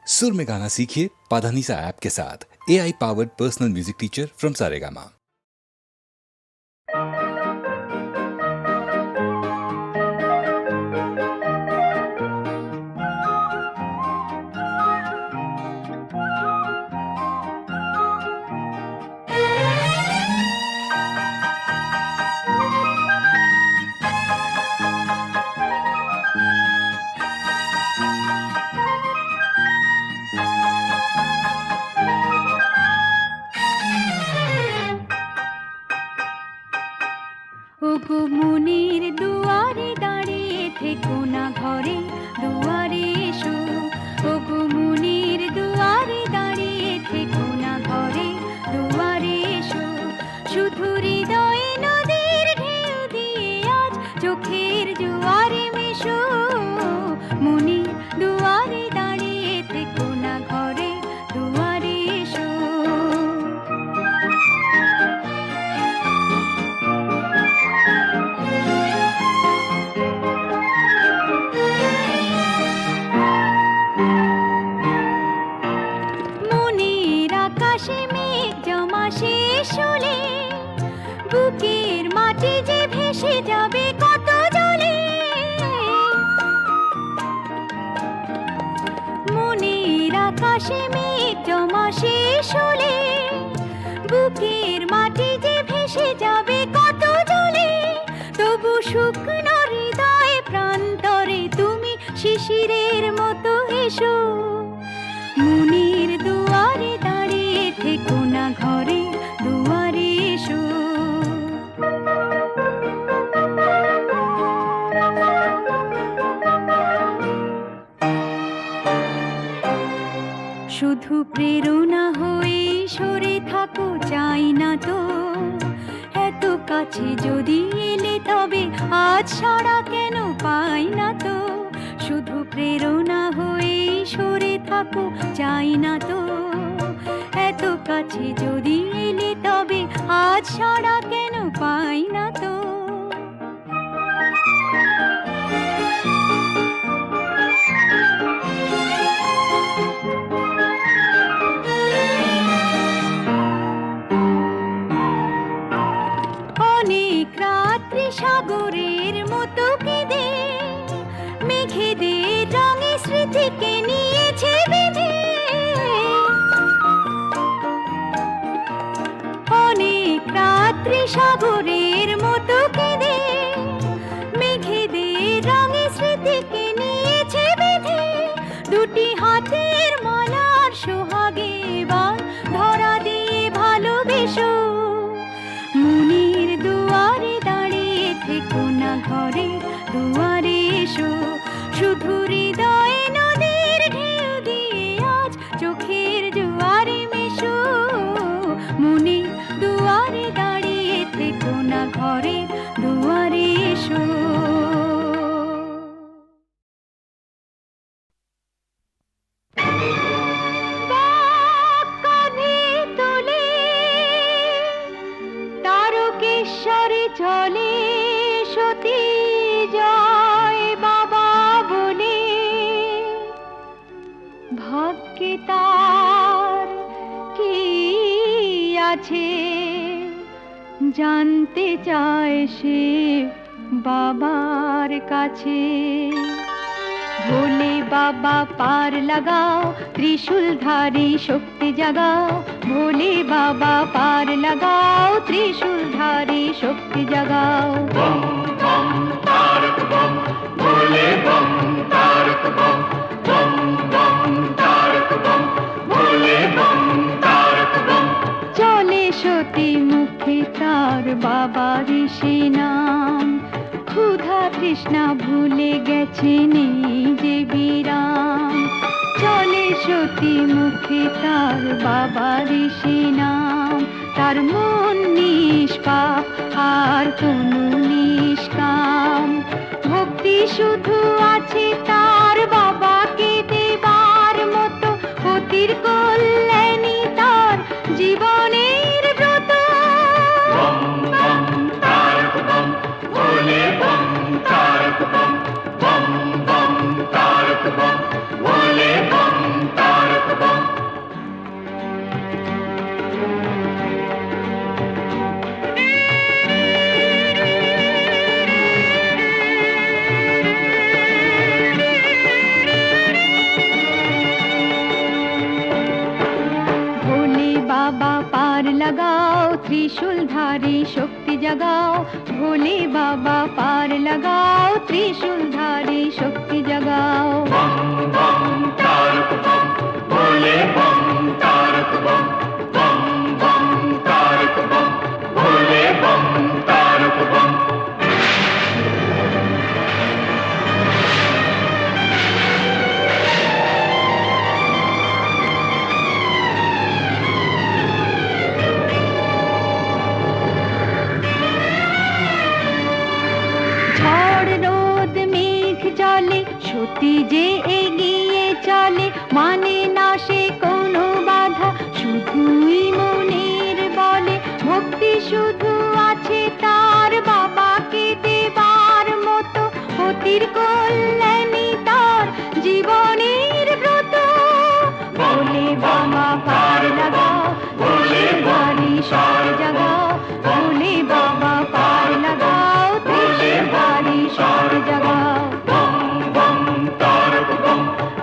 सुर में गाना सीखिए पाधानीसा ऐप के साथ। AI powered personal music teacher from Saregama. ওগো মনের দুয়ারে দাঁড়িয়ে থেকো না ঘরে দুয়ারে এসো। ওগো মনের দুয়ারে দাঁড়িয়ে থেকো না ঘরে দুয়ারে এসো। শুধু হৃদয়ে নদীর ঢেউ দিয়ে আজ চোখের জোয়ারে মেশো। মনের দুয়ারে দাঁড়িয়ে থেকো না ঘরে দুয়ারে এসো। আকাশে মেঘ জমা শেষ হলে বুকের মাটি যে ভেসে যাবে কত জলে। মনের আকাশে মেঘ জমা শেষ হলে বুকের মাটি যে ভেসে যাবে কত জলে। তবু শুকনো হৃদয় প্রান্তরে তুমি শিশিরের মতো এসো। মনের দুয়ারে দাঁড়িয়ে থেকো না ঘরে দুয়ারে এসো। শুধু প্রেরণা হয়ে সরে থাকো চাই না তো। এত কাছে যদি এলে তবে আজ ছাড়া কেন পাই না তো। শুধু প্রেরণা হয়ে সরে থাকো চাই না তো। এত কাছে যদি এলে তবে আজ ছাড়া কেন পাই না তো। অনেক রাত্রি সাগরের মতো কেঁদে মেঘেদের রঙে স্মৃতিকে নিয়েছে বেঁধে। অনেক রাত্রি সাগরের মতো কেঁদে মেঘেদের রঙে স্মৃতিকে নিয়েছে বেঁধে। দুটি হাতের মালার সোহাগে এবার ধরা দিয়ে ভালোবেসো। মনের দুয়ারে দাঁড়িয়ে থেকো না ঘরে দুয়ারে এসো। শুধু হৃদয়ে নদীর ঢেউ দিয়ে আজ চোখের জোয়ারে মেশো। মনের দুয়ারে দাঁড়িয়ে থেকো না ঘরে দুয়ারে এসো। তারকেশ্বরে চলে সতী জয় বাবা বলে। ভাগ্যে তার কি আছে জানতে চায় সে বাবার কাছে। ভোলে বাবা পার লাগাও ত্রিশূলধারী শক্তি জাগাও। ভোলে বাবা পার লাগাও ত্রিশূলধারী শক্তি জাগাও। বম বম তারক বম ভোলে বম তারক বম। বম বম তারক বম ভোলে বম তারক বম। চলে সতী মুখে তার বাবা ঋষি নাম। ক্ষুধা তৃষ্ণা ভুলে গেছে নেই যে বিরাম। চলে সতী মুখে তার বাবা ঋষি নাম। তার মন নিষ্পাপ আর কোনো নিষ্কাম। ভক্তি শুধু আছে তার বাবাকে দেবার মতো। অতির কল্যাণী তার জীবনের ব্রত। বম বম তারক বম ভোলে বম তারক বম। বম বম তারক বম ভোলে বম তারক पार लगाओ त्रिशूलधारी शक्ति जगाओ भोले बाबा पार लगाओ त्रिशूलधारी शक्ति जगाओ बम बम तारक बम भोले बम तारक बम बम बम तारक बम भोले बम तारक बम ঝড় রোদ মেঘ জলে সত্যি যে এগিয়ে চলে মানে না সে কোনো বাধা শুধুই মনের বলে ভক্তি শুধু আছে তার বাবাকে দেবার মতো অতির কল্যাণী তার জীবনের ব্রত ভোলে বাবা পার লাগাও ভোলে বাড়ি সার জাগাও ভোলে বাবা পার লাগাও ভোলে বাড়ি সার জাগাও बम बम तारक बम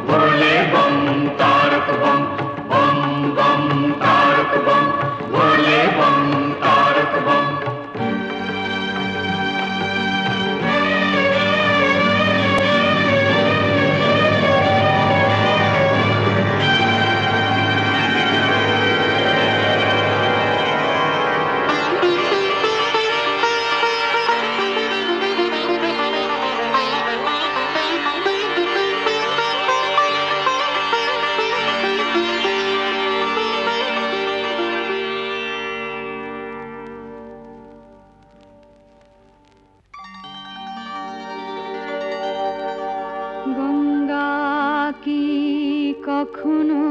भोले बम तारक बम बम बम तारक बम भोले बम तारक बम গঙ্গা কি কখনো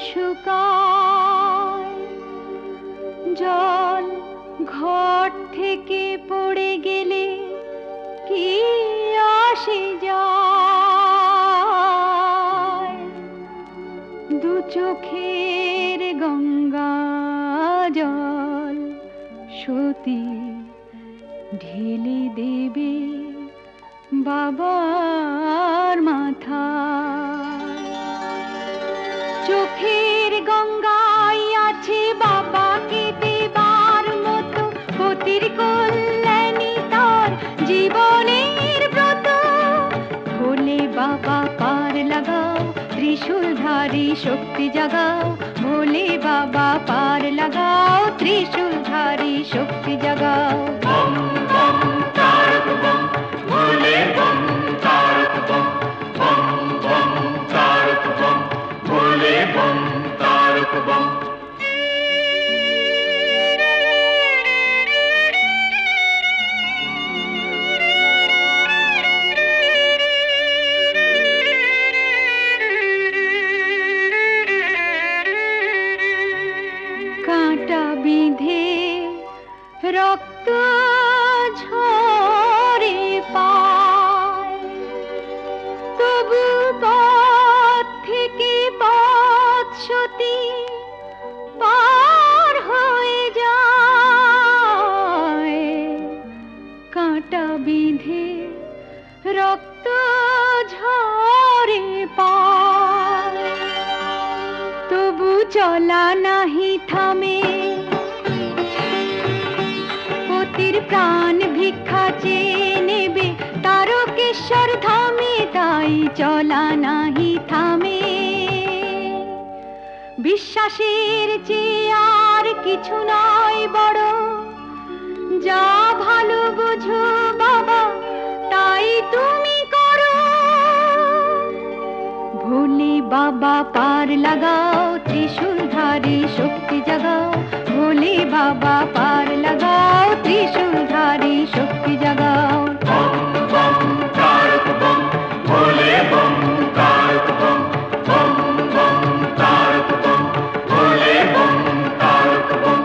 শুকায় জল ঘট থেকে পড়ে গেলে কি আসে যায় দু চোখের গঙ্গা জল সতী ঢেলে দেবে বাবার মাথায় চোখের গঙ্গায় আছে বাবাকে দেবার মতো পতির কল্যাণী তার জীবনের ব্রত ভোলে বাবা পার লাগাও ত্রিশূলধারী শক্তি জাগাও ভোলে বাবা পার লাগাও ত্রিশূলধারী শক্তি জাগাও बम बम तारक बम भोले बम तारक बम बम बम तारक बम भोले बम तारक बम কাঁটা বিঁধে রক্ত ঝরে পায় তবু পথ থেকে পথ সতী পার হয়ে যায় কাঁটা বিঁধে রক্ত ঝরে পায় তবু চলা নাহি থামে পতির প্রাণ ভিক্ষা চেয়ে নেবে তারকেশ্বর ধামে তাই চলা নাহি থামে বিশ্বাসের চেয়ে আর কিছু নয় বড় যা ভালো বোঝো বাবা তাই তুমি করো ভোলে বাবা পার লাগাও ত্রিশূলধারী শক্তি জাগাও ভোলে বাবা পার লাগাও ত্রিশূলধারী শক্তি জাগাও बम बम तारक बम भोले बम तारक बम बम बम तारक बम भोले बम तारक बम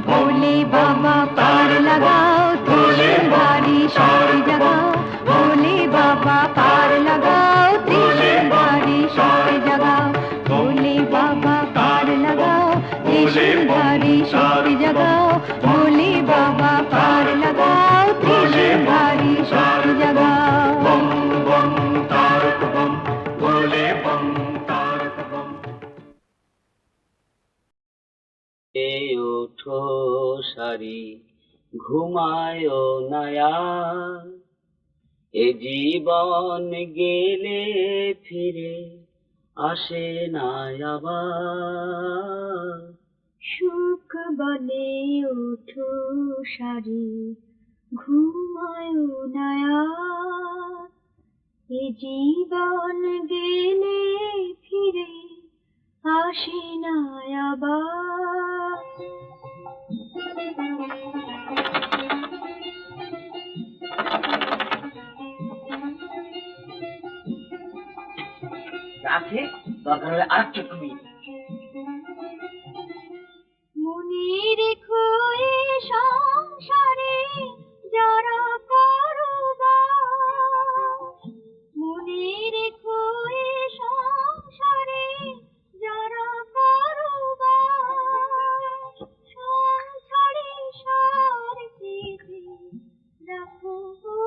भोले बाबा पार लगाओ त्रिशूलधारी शक्ति जगाओ भोले बाबा पार लगाओ त्रिशूलधारी शक्ति जगाओ भोले बाबा पार लगाओ त्रिशूलधारी शक्ति जगाओ भोले बाबा पार लगाओ त्रिशूलधारी शक्ति जगाओ बम बम तारक बम এ ওঠো সারি ঘুমায় নয়া, এ জীবন গেলে ফিরে আসে না আবার। সুখ বলে ওঠো সারি ঘুমায় নায়া, এ জীবন গেলে ফিরে আসে না আবার। আছে দরকার হলে আর একটু তুমি। মনে রেখো এ সংসারে যারা করবাস, মনে রেখো এ সংসারে যারা করবাস, সংসারে সার পেতে রাখো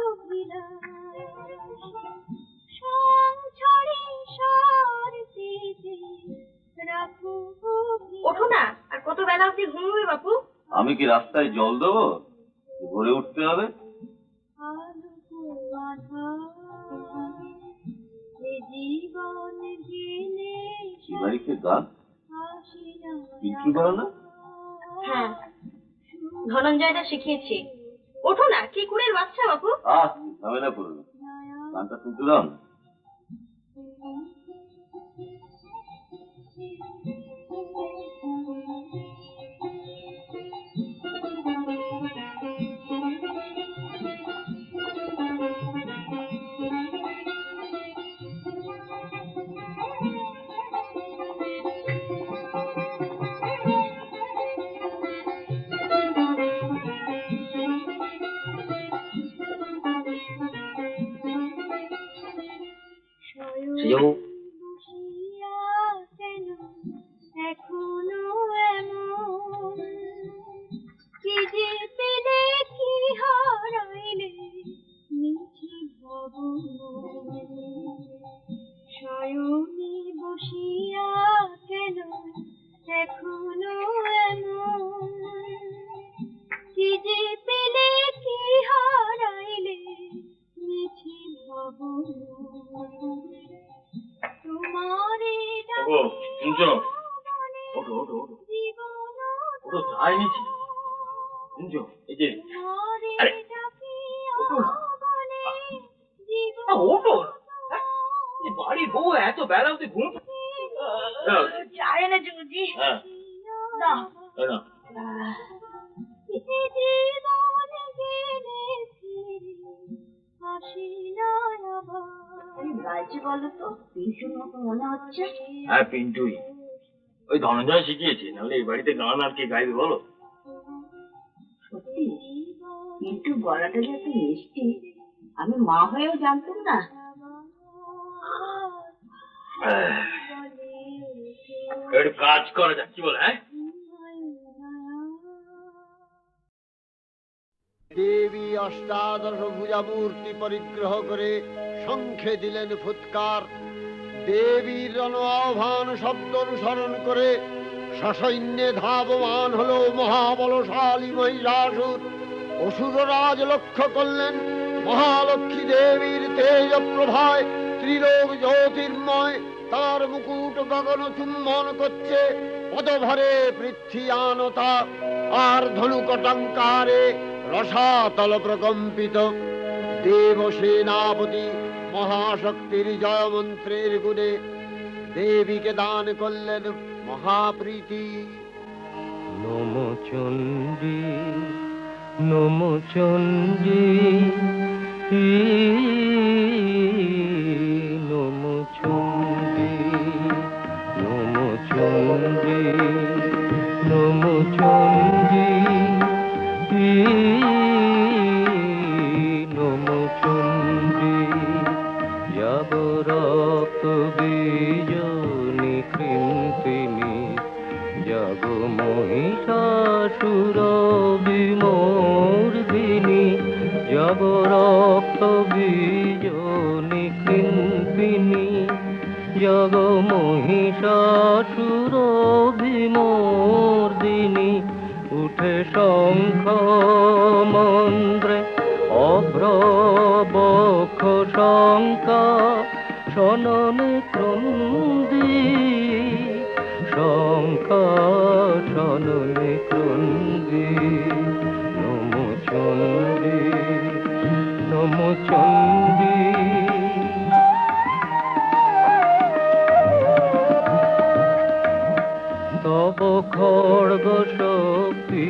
অভিলাষ, সংসারে সার পেতে রাখো অভিলাষ। ওঠো না, আর কত বেলা অব্দি ঘুমবে বাপু? আমি কি রাস্তায় জল দেবো? ভোরে উঠতে হবে। বাড়িতে গান বিক্রি করো না? হ্যাঁ, ধনঞ্জয়দা শিখিয়েছি। ওঠো না, কি কুড়ের বাচ্চা বাপু। ঝামেলা করবে, গানটা শুনতে দাও না। এখনো এমন কি যে পেলে কি হারাইলে মিছে ভবন, শয়নে বসিয়া কেন এখনো এমন কি যে পেলে কি হারাইলে মিছে ভবন। তোমারে ওগো, শুনছো? ওঠো ওঠো ওঠো ওঠো, চাই নিচ্ছি। শুনছো? এই যে আরে ওঠো না। ওঠো, বাড়ির বউ এত বেলা অব্দি ঘুম। চায় না জুজি। হ্যাঁ না না, গাইছে বলো তো, পিন্টুর মতো মনে হচ্ছে। হ্যাঁ পিন্টুই, ওই ধনঞ্জয় শিখিয়েছে, নাহলে এই বাড়িতে গান আর কে গাইবে বলো? সত্যি পিন্টুর গলাটা যে এত মিষ্টি, আমি মা হয়েও জানতাম না। একটু কাজ করা যাক, কি বলে? হ্যাঁ, দেবী অষ্টাদশ ভুজা মূর্তি পরিগ্রহ করে শঙ্খে দিলেন ফুৎকার। দেবীর জন আহ্বান শব্দ অনুসরণ করে সসৈন্যে ধাবমান হলো মহাবলশালী মহিষাসুর। অসুররাজ লক্ষ্য করলেন মহালক্ষ্মী দেবীর তেজ প্রভায় ত্রিলোক জ্যোতির্ময়, তার মুকুট গগন চুম্বন করছে, পদভরে পৃথ্বীয়ানতা আর ধনুকটঙ্কারে রসাতল প্রকম্পিত। দেব সেনাপতি মহাশক্তির জয় মন্ত্রের গুণে দেবীকে দান করলেন মহাপ্রীতি। নমো চণ্ডী নমো চণ্ডী নমো চণ্ডী নমো চণ্ডী নমো চণ্ডী নমো চণ্ডী। যাব রক্ত বীজ নিকৃন্তিনি, যাব মহিষাসুর বিমর্দিনী, যাব রক্ত বীজ নিকৃন্তিনি, যাব মহিষাসুর বিমর্দিনী। বাহিনী উঠে শঙ্খ মন্দ্রে, অভ্র বক্ষ শঙ্কা শননে ক্রন্দি, শঙ্কা শননে ক্রন্দি। নমো চণ্ডী, নমো চণ্ডী। তব খড়গ শক্তি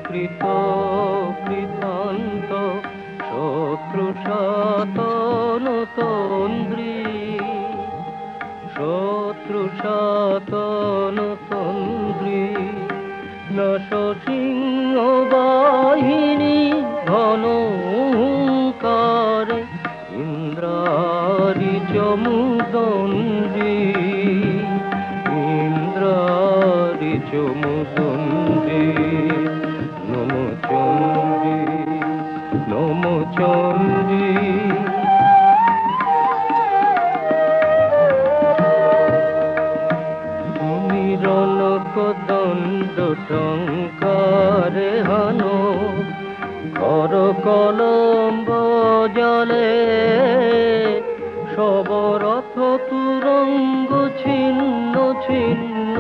কৃত কৃতান্ত, শত্রু সাতন তন্দ্রী, শত্রু সাতন তন্দ্রী। নশ সিংহ বাহিনী ঘন হুঙ্কারে, ইন্দ্রারি চমুদণ্ডী, ইন্দ্রারি চমুদণ্ডী। নমো চণ্ডী, নমো চণ্ডী। তুমি রণক দণ্ড টঙ্কারে হানো, কর কলম্ব জলে, সবরথ তুরঙ্গ ছিন্ন ছিন্ন,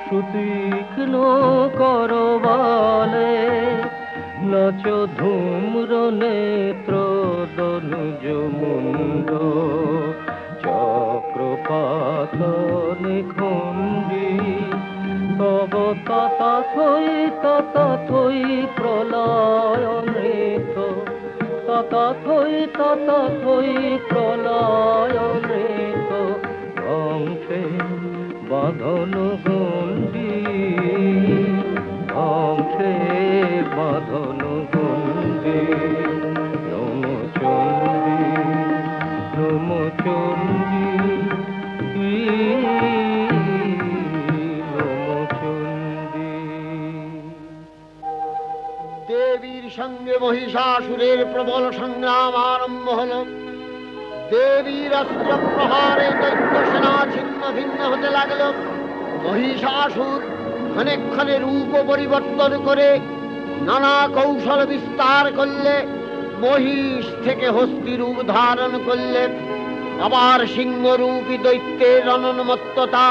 সুতীক্ষ্ণ করবালে। নাচ ধূম্র নেত্র দনুজ মুন্ড, চক্রপাত নিখণ্ডী। তব তথাথই প্রলয় নৃত্য, তথাথই প্রলয় নৃত্য। ধ্বংসে বাঁধন গণ্ডী, ধ্বংসে বাঁধন গণ্ডী। নমো চণ্ডী, নমো চণ্ডী, নমো চণ্ডী। দেবীর সঙ্গে মহিষাসুরের প্রবল সংগ্রাম আরম্ভ হল। দেবীর অস্ত্র প্রহারে দৈত্য সেনা ছিন্ন ভিন্ন হতে লাগল। মহিষাসুর ক্ষণে ক্ষণে রূপ পরিবর্তন করে নানা কৌশল বিস্তার করলে, মহিষ থেকে হস্তি রূপ ধারণ করলে। আবার সিংহরূপী দৈত্যের অনন্মত্ততা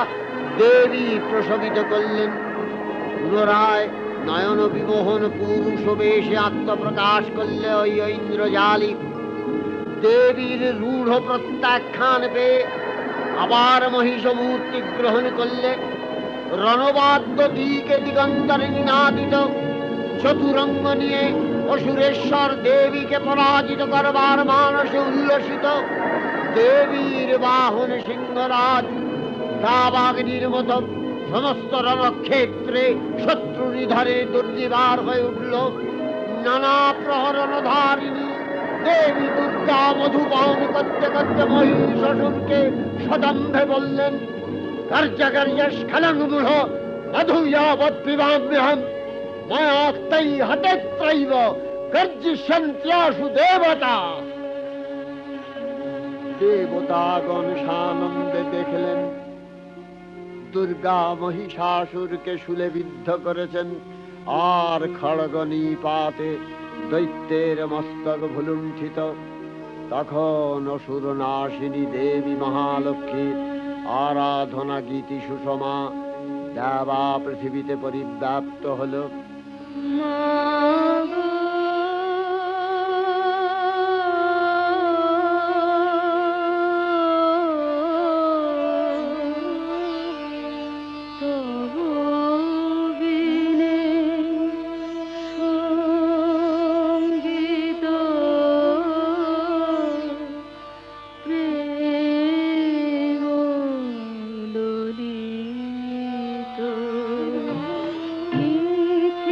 দেবী প্রশমিত করলেন। পুনরায় নয়ন বিমোহন পুরুষ বেশে আত্মপ্রকাশ করলে ওই ঐন্দ্রজালিক। দেবীর রূঢ় প্রত্যাখ্যান পেয়ে আবার মহিষ মূর্তি গ্রহণ করলে। রণবাদ্য দিকে দিগন্তরে নিনাদিত, চতুরঙ্গ নিয়ে অসুরেশ্বর দেবীকে পরাজিত করবার মানসে উল্লসিত। দেবীর বাহন সিংহরাজ দাবাগ্নির মতো সমস্ত রণক্ষেত্রে শত্রু নিধনে দুর্নিবার হয়ে উঠল। নানা প্রহরণধারিণী দেবী দুর্গা মধুপান করতে করতে মহিষাসুরকে সদম্ভে বললেন, কার্যকার্যস্খলনমূঢ় মধুয়াবৎ পিবাম্যহম, মায়াত্তৈ হতেত্রৈব গর্জিষ্যন্ত্যাসু দেবতা। দেবতাগণ সানন্দে দেখলেন দুর্গা মহিষাসুরকে শূলে বিদ্ধ করেছেন, আর খড়গ নিপাতে দৈত্যের মস্তক ভুলুণ্ঠিত। তখন অসুর নাশিনী দেবী মহালক্ষ্মীর আরাধনা গীতি সুষমা দেবা পৃথিবীতে পরিব্যাপ্ত হল। ইচ্ছে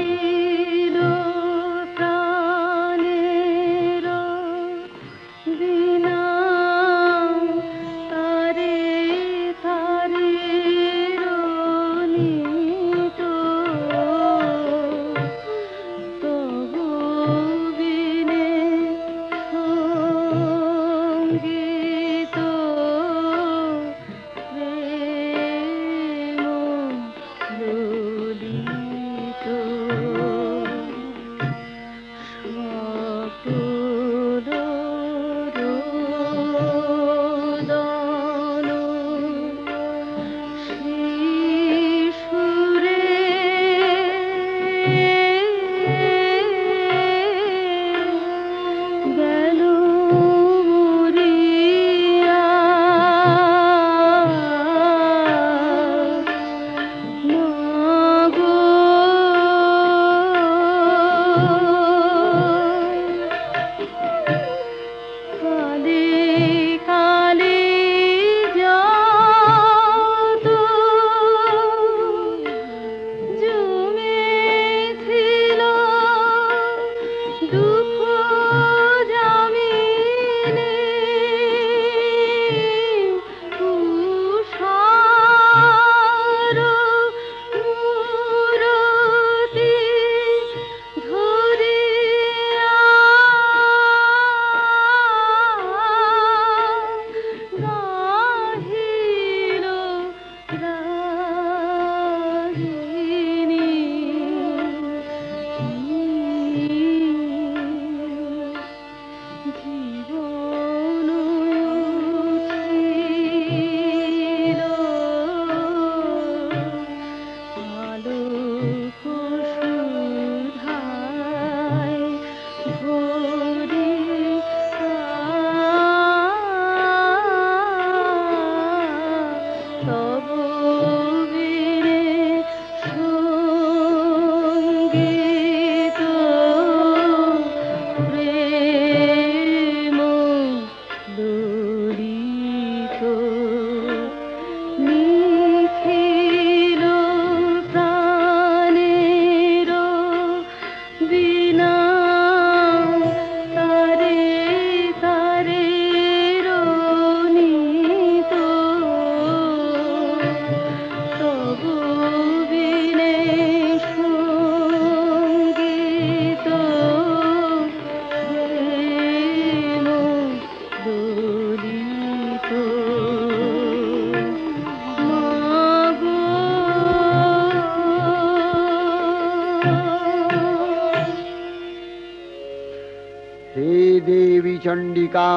চণ্ডিকা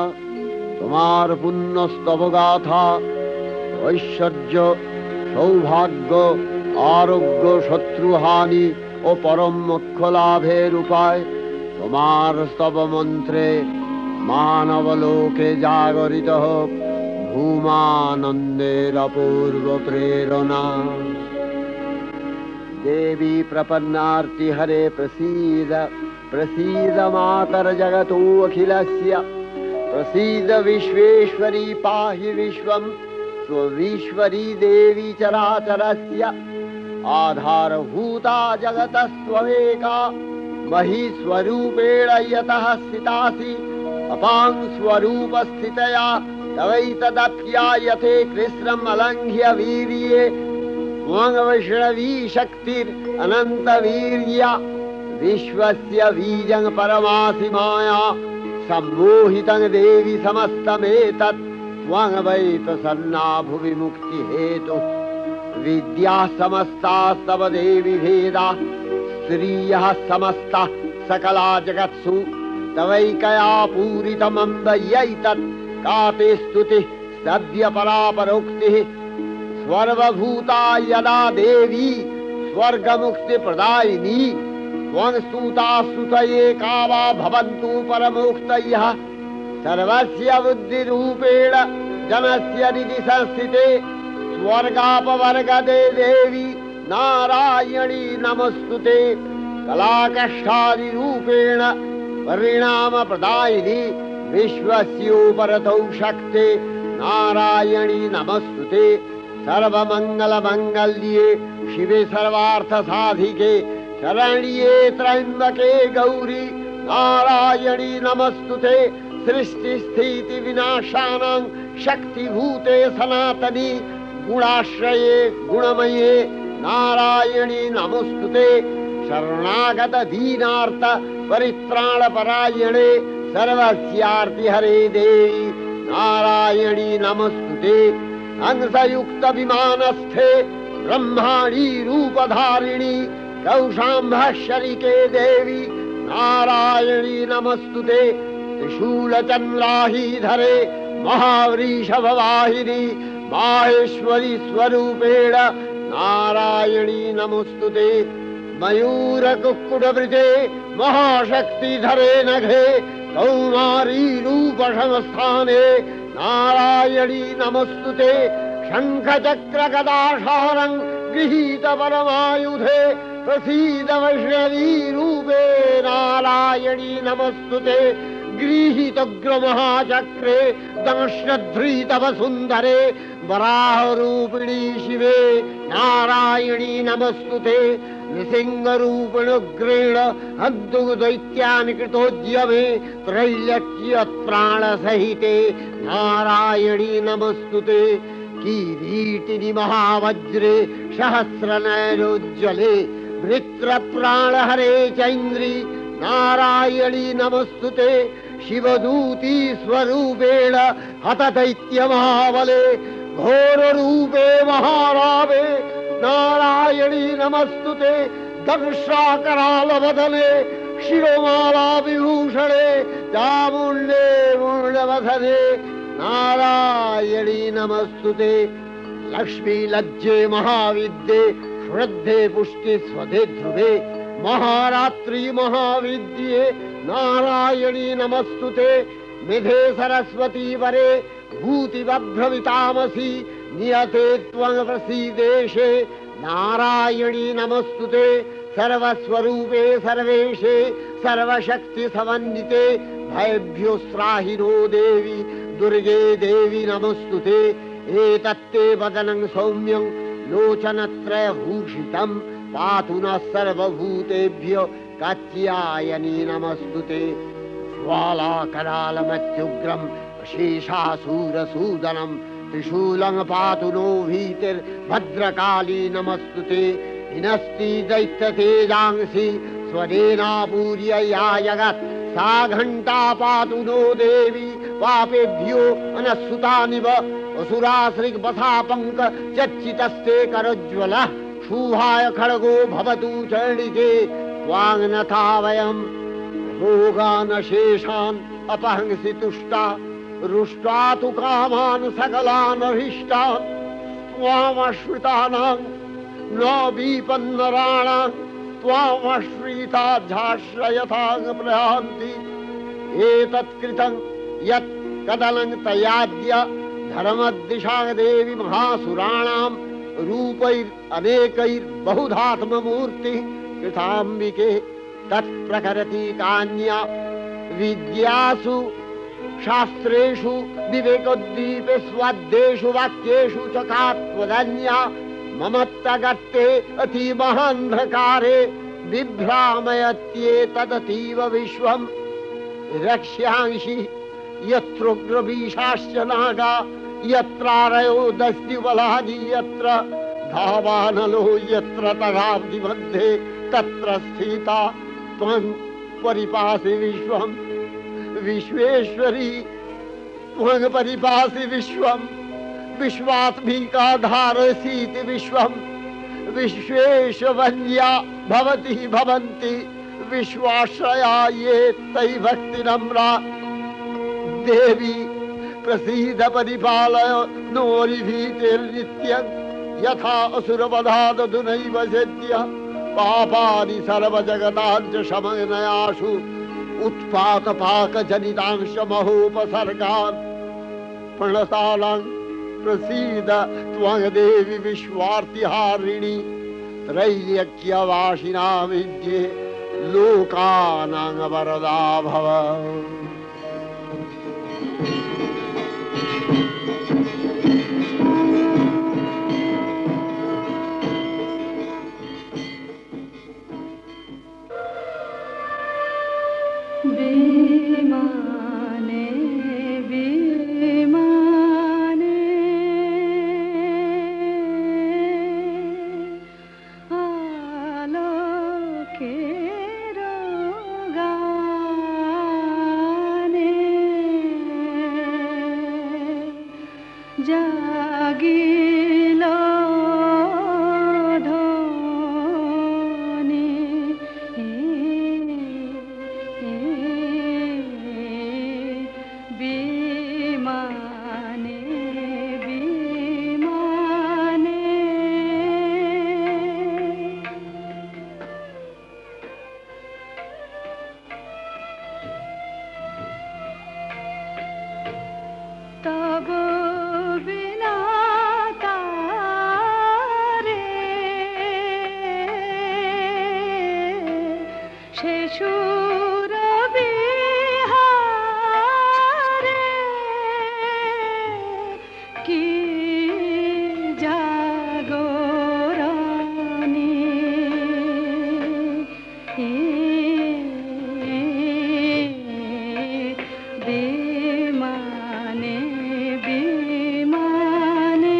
তোমার পুণ্যস্তব গাথা ঐশ্বর্য সৌভাগ্য আরোগ্য শত্রুহানি ও পরম মোক্ষ লাভের উপায় তোমার স্তব মন্ত্রে মানবলোকে জাগরিত হোক ভূমানন্দের অপূর্ব প্রেরণা। देवी प्रपन्नार्ति हरे प्रसीद प्रसीद मातर जगतो अखिलस्य प्रसीद विश्वेश्वरी पाहि विश्वं स्वविश्वरी देवी चराचरस्य आधारभूता जगतस्त्वमेका महीस्वरूपेण यतः स्थितासि अपां स्वरूपस्थितया तवैतदप्यायते कृष्णम् अलङ्घ्य वीर्ये त्वं वैष्णवी शक्तिर् अनंत वीर्या विश्वस्य बीजं परमासि माया सम्मोहितं देवी समस्तमेतत् त्वं वै प्रसन्ना भुवि मुक्ति हेतु विद्या समस्तास्तव देवी भेदा स्त्रियः समस्ता सकला जगत्सु तवैकया पूरितमम्ब यैतत् का ते स्तुतिः सद्य परापरोक्तिः सर्वभूता यदा देवी स्वर्गमुक्ति प्रदायिनी त्वं स्तुता स्तुतये का वा भवन्तु परमोक्तयः सर्वस्य बुद्धिरूपेण जनस्य हृदि संस्थिते स्वर्गापवर्गदे देवी नारायणी नमस्तुते कलाकष्टादिरूपेण परिणामप्रदायिनी विश्वस्योपरतौ शक्ते नारायणी नमस्तुते सर्वमङ्गलमङ्गल्ये शिवे सर्वार्थसाधिके शरण्ये त्र्यम्बके गौरी नारायणी नमस्तुते सृष्टिस्थितिविनाशानां शक्तिभूते सनातनी गुणाश्रये गुणमये नारायणी नमस्तुते शरणागत दीनार्थ परित्राणपरायणे सर्वस्यार्तिहरे देवी नारायणी नमस्तुते हंसयुक्त विमानस्थे ब्रह्माणी रूपधारिणी कौशाम्भशरिके देवी नारायणी नमस्तुते त्रिशूलचन्द्राहीधरे महावृषभवाहिनी माहेश्वरी स्वरूपेण नारायणी नमस्तुते मयूरकुक्कुटवृते महाशक्तिधरे नघे कौमारी रूपसंस्थाने नारायणी नमस्तुते शङ्खचक्रगदाशारं गृहीत परमायुधे प्रसीद वैष्णवी रूपे नारायणी नमस्तुते गृहीतोग्रमहाचक्रे दंश्नध्रीतव सुन्दरे वराहरूपिणी शिवे नारायणी नमस्तुते नृसिंहरूपिणुग्रेण हन्तुदैत्यानि कृतोद्यमे त्रैलक्ष्यप्राणसहिते नारायणी नमस्तुते किरीटिनि महावज्रे सहस्रनयनोज्ज्वले वृत्रप्राणहरे चैन्द्री नारायणी नमस्तुते शिवदूती स्वरूपेण हतदैत्यमहाबले घोररूपे महारावे नारायणी नमस्तुते दंशाकरालवदने शिरोमाला विभूषणे चामुण्डे मुण्डवदने नारायणी नमस्तुते लक्ष्मी लज्जे महाविद्ये श्रद्धे पुष्टि स्वधे ध्रुवे महारात्रि महाविद्ये नारायणी नमस्तुते निधे सरस्वती वरे भूतिवभ्रमितामसि नियते त्वं प्रसीदेशे नारायणी नमस्तुते सर्वस्वरूपे सर्वेशे सर्वशक्ति समन्विते भयभ्योस्त्राहिनो देवी दुर्गे देवी नमस्तुते एतत्ते वदनं सौम्यं लोचनत्रयभूषितं पातु नः सर्वभूतेभ्यो कात्यायनी नमस्तुते ज्वालाकरालमत्युग्रं शेषासूरसूदनं त्रिशूलं पातु नो भीतिर्भद्रकाली नमस्तुते हिनस्ति दैत्यतेजांसि स्वरेणापूर्य या जगत् सा घण्टा पातु नो देवी पापेभ्यो अनस्सुतानिव असुराश्रिग्वसापङ्क चर्चितस्ते करज्वलः शूभाय खड्गो भवतु चण्डिके त्वाङ्नथा वयं रोगानशेषान् अपहंसि तुष्टा रुष्टा तु कामान् सकलान् अभीष्टान् त्वामश्रितानां न विपन्नराणां त्वामश्रिताध्याश्रयथां प्रयान्ति एतत्कृतं यत् कदनं तयाद्य धर्मदिशां देवी महासुराणां रूपैरनेकैर्बहुधात्ममूर्तिः कृताम्बिके तत्प्रकरति कान्या विद्यासु शास्त्रेषु विवेकोद्दीपे स्वाद्येषु वाक्येषु च का त्वदन्या ममत्तगर्ते अतिमहान्धकारे बिभ्रामयत्येतदतीव विश्वम् रक्ष्यांसि यत्रोग्रवीशाश्च नागा यत्रारयो दस्युबलानि यत्र धावानलो यत्र तगाब्धि मध्ये तत्र स्थिता त्वं परिपासि विश्वम् विश्वेश्वरी त्वं परिपासि विश्वम् विश्वात्मिका धारसीति विश्वम् विश्वेशवन्या भवति भवन्ति विश्वाश्रया ये तयि भक्तिनम्रा देवी प्रसीद परिपालय नोरिभीतिर्नित्यं यथा असुरवधादधुनैव सेद्य पापानि सर्वजगताञ्च शमनयासु उत्पातपाकजनितांश महोपसर्गान् प्रणतालां प्रसीद त्वं देवी विश्वार्तिहारिणि त्रैलोक्यवासिना विद्ये लोकानां वरदा भव। विमाने विमाने आलोकेर गाने जागिल ध्वनि विमाने विमाने तब बिना तारे शेषुर बिहारे की जागरणी विमाने विमाने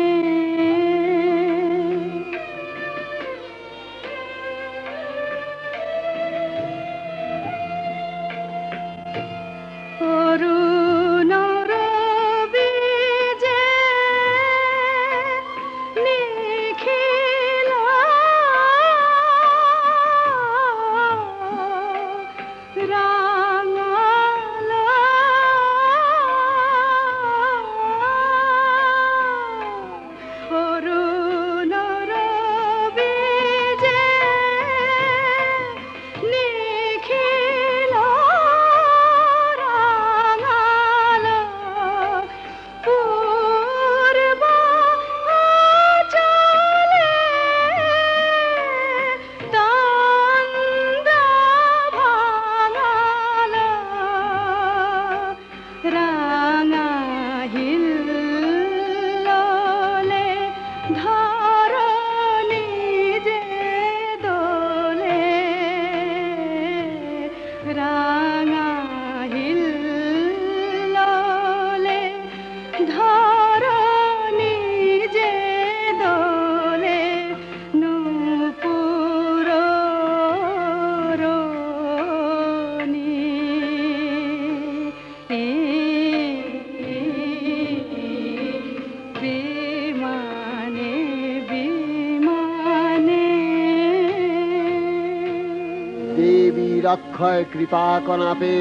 দেবীর অক্ষয় কৃপা কণাপে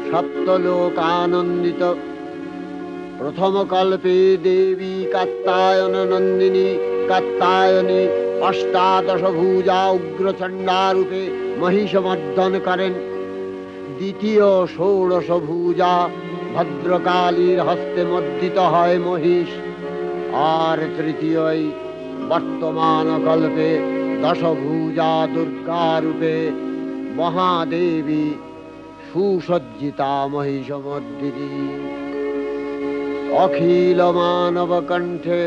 সপ্তলোক আনন্দিত। প্রথম কল্পে দেবী কাত্যায়ন নন্দিনী কাত্যায়নী অষ্টাদশ ভুজা উগ্রচণ্ডা রূপে মহিষমর্দন করেন। দ্বিতীয় ষোড়শ ভুজা ভদ্রকালীর হস্তে মর্দিত হয় মহিষ। আর তৃতীয় বর্তমান কল্পে দশভুজা দুর্গা রূপে মহাদেবী সুসজ্জিতা মহিষমর্দিনী। অখিল মানব কণ্ঠে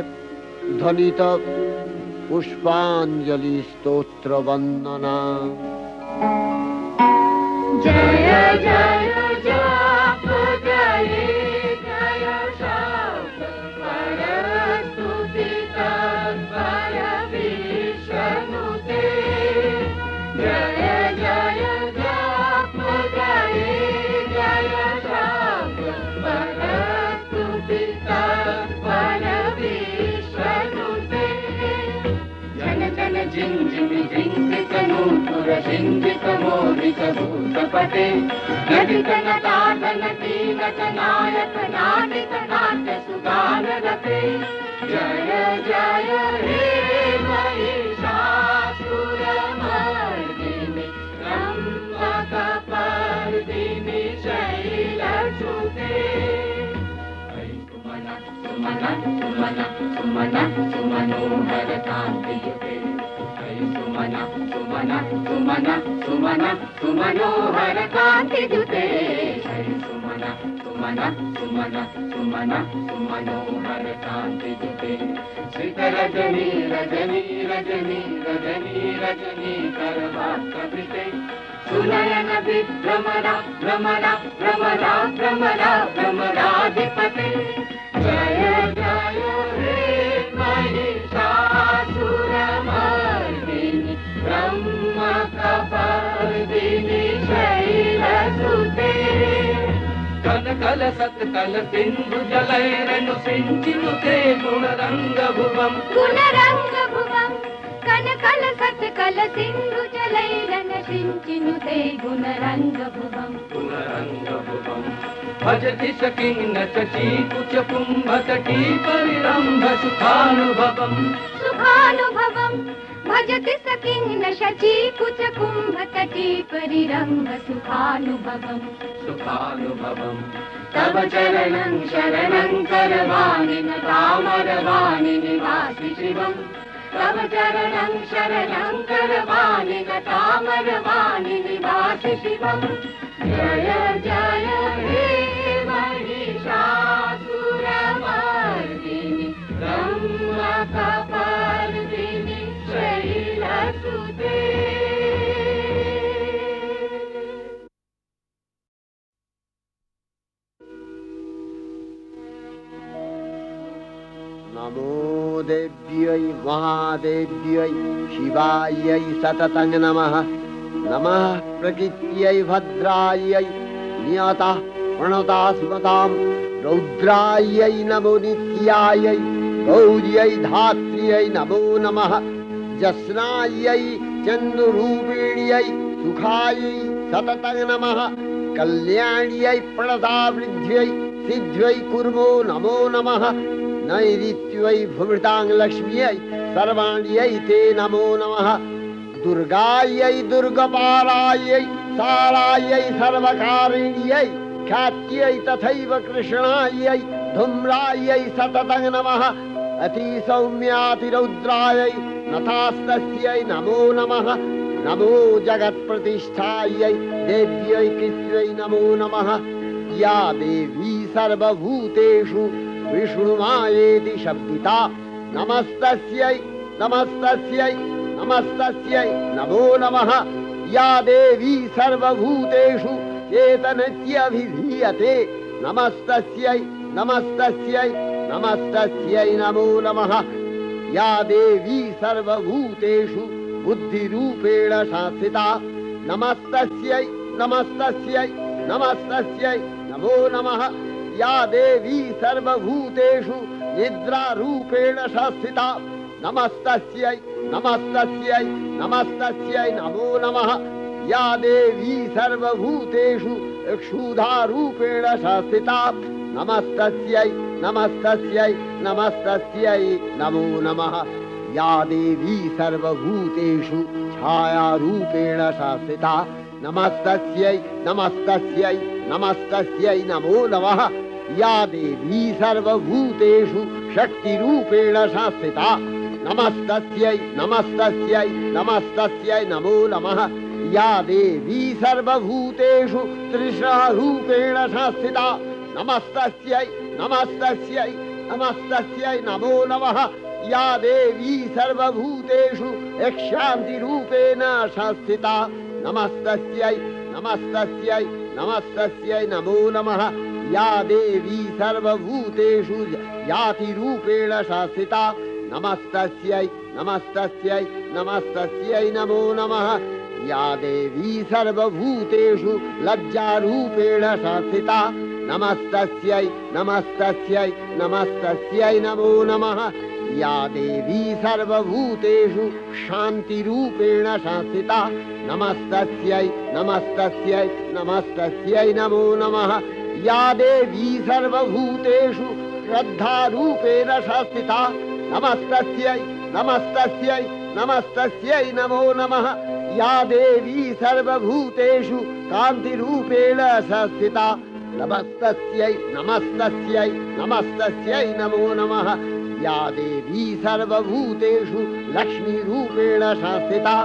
ধ্বনিত পুষ্পাঞ্জলি স্তোত্র বন্দনা। জয় জয় জপ জয় জয় শব্দ পরস্তুতি তৎপর বিষ্ণুতে। জয় জয় জপ জয় জয় শব্দ পরস্তুতি তৎপর বিষ্ণুতে। जन जन जिं जिं जिंकित नूपुर सिंहित मोहित भूतपते। ललित नटाधन कीलक नायक नाटिक नाट्य सुगान रते। जय जय हे महिषासुरमर्दिनि रम्भकपर्दिनि शैलसुते। सुमन सुमन सुमन सुमन सुमनोहर कान्तियुते। सुमन सुमन सुमन सुमन सुमनोहर कान्तियुते। सुमन सुमन सुमन सुमन सुमनोहर कान्तियुते। श्रित रजनी रजनी रजनी रजनी रजनी करवाक्कविते। सुनयन विभ्रमरा भ्रमरा भ्रमरा भ्रमरा भ्रमराधिपते। जय जय हे महिषासुरमर्दिनि ब्रह्मकपर्दिनि शैलसुते। कल कल सत्कल सिंधु जलैरनु सिंचिनुते गुणरंग भुवम् गुणरंग भुवम्। कन कल सत्कल सिंधु जलैरन सिंचिनुते गुणरंग भुवम् गुणरंग भुवम्। भजति सकिन्न चीकुच कुम्भतटी परिरम्भ सुखानुभवम् सुखानुभवम्। भजति सकिन्न शचीकुच कुम्भतटी परिरम्भ सुखानुभवम् सुखानुभवम्। तव चरणं शरणं करवाणि न तामरवाणि निवासि शिवम्। तव चरणं शरणं करवाणि न तामरवाणि निवासि शिवम्। जय जय हे महिषासुरमर्दिनि ब्रह्मकपर्दिनि शैलसुते। नमो देव्यै महादेव्यै शिवायै सततं नमः। नमः प्रकृत्यै भद्रायै नियता प्रणता स्मतां। रौद्रायै नमो नित्यायै गौर्यै धात्र्यै नमो नमः। जस्नायै चन्द्ररूपिण्यै सुखायै सततं नमः। कल्याण्यै प्रणतावृद्ध्यै सिद्ध्यै कुर्मो नमो नमः। नैऋत्यै भूमृतां लक्ष्म्यै सर्वाण्यै ते नमो नमः। दुर्गायै दुर्गपालायै सारायै सर्वकारिण्यै ख्यात्यै तथैव कृष्णायै धूम्रायै सततं नमः। अतिसौम्यातिरौद्रायै नतास्तस्यै नमो नमः। नमो जगत्प्रतिष्ठायै देव्यै कृत्यै नमो नमः। या देवी सर्वभूतेषु विष्णुमायेति शब्दिता नमस्तस्यै नमस्तस्यै नमस्तस्यै नमो नमः। या देवी सर्वभूतेषु चेतनत्यभिधीयते नमस्तस्यै नमस्तस्यै नमस्तस्यै नमो नमः। या देवी सर्वभूतेषु बुद्धिरूपेण संस्थिता नमस्तस्यै नमस्तस्यै नमस्तस्यै नमो नमः। या देवी सर्वभूतेषु निद्रारूपेण संस्थिता नमस्तस्यै नमस्तस्यै नमस्तस्यै नमो नमः। या देवी सर्वभूतेषु क्षुधारूपेण संस्थिता नमस्तस्यै नमस्तस्यै नमस्तस्यै नमो नमः या देवी सर्वभूतेषु छायारूपेण संस्थिता नमस्तस्यै नमस्तस्यै नमस्तस्यै नमो नमः या देवी सर्वभूतेषु शक्तिरूपेण संस्थिता नमस्तस्यै नमस्तस्यै नमस्तस्यै नमो नमः या देवी सर्वभूतेषु तृष्णारूपेण संस्थिता नमस्तस्यै नमस्तस्यै नमस्तस्यै नमो नमः या देवी सर्वभूतेषु शान्तिरूपेण संस्थिता नमस्तस्यै नमस्तस्यै नमस्तस्यै नमो नमः या देवी सर्वभूतेषु जातिरूपेण संस्थिता नमस्तस्यै नमस्तस्यै नमस्तस्यै नमो नमः या देवी सर्वभूतेषु लज्जारूपेण संस्थिता नमस्तस्यै नमस्तस्यै नमस्तस्यै नमो नमः या देवी सर्वभूतेषु शान्तिरूपेण संस्थिता नमस्तस्यै नमस्तस्यै नमस्तस्यै नमो नमः या देवी सर्वभूतेषु श्रद्धारूपेण संस्थिता नमस्तस्यै नमस्तस्यै नमस्तस्यै नमो नमः या देवी सर्वभूतेषु कान्तिरूपेण संस्थिता नमस्तस्यै नमस्तस्यै नमस्तस्यै नमो नमः या देवी सर्वभूतेषु लक्ष्मीरूपेण संस्थिता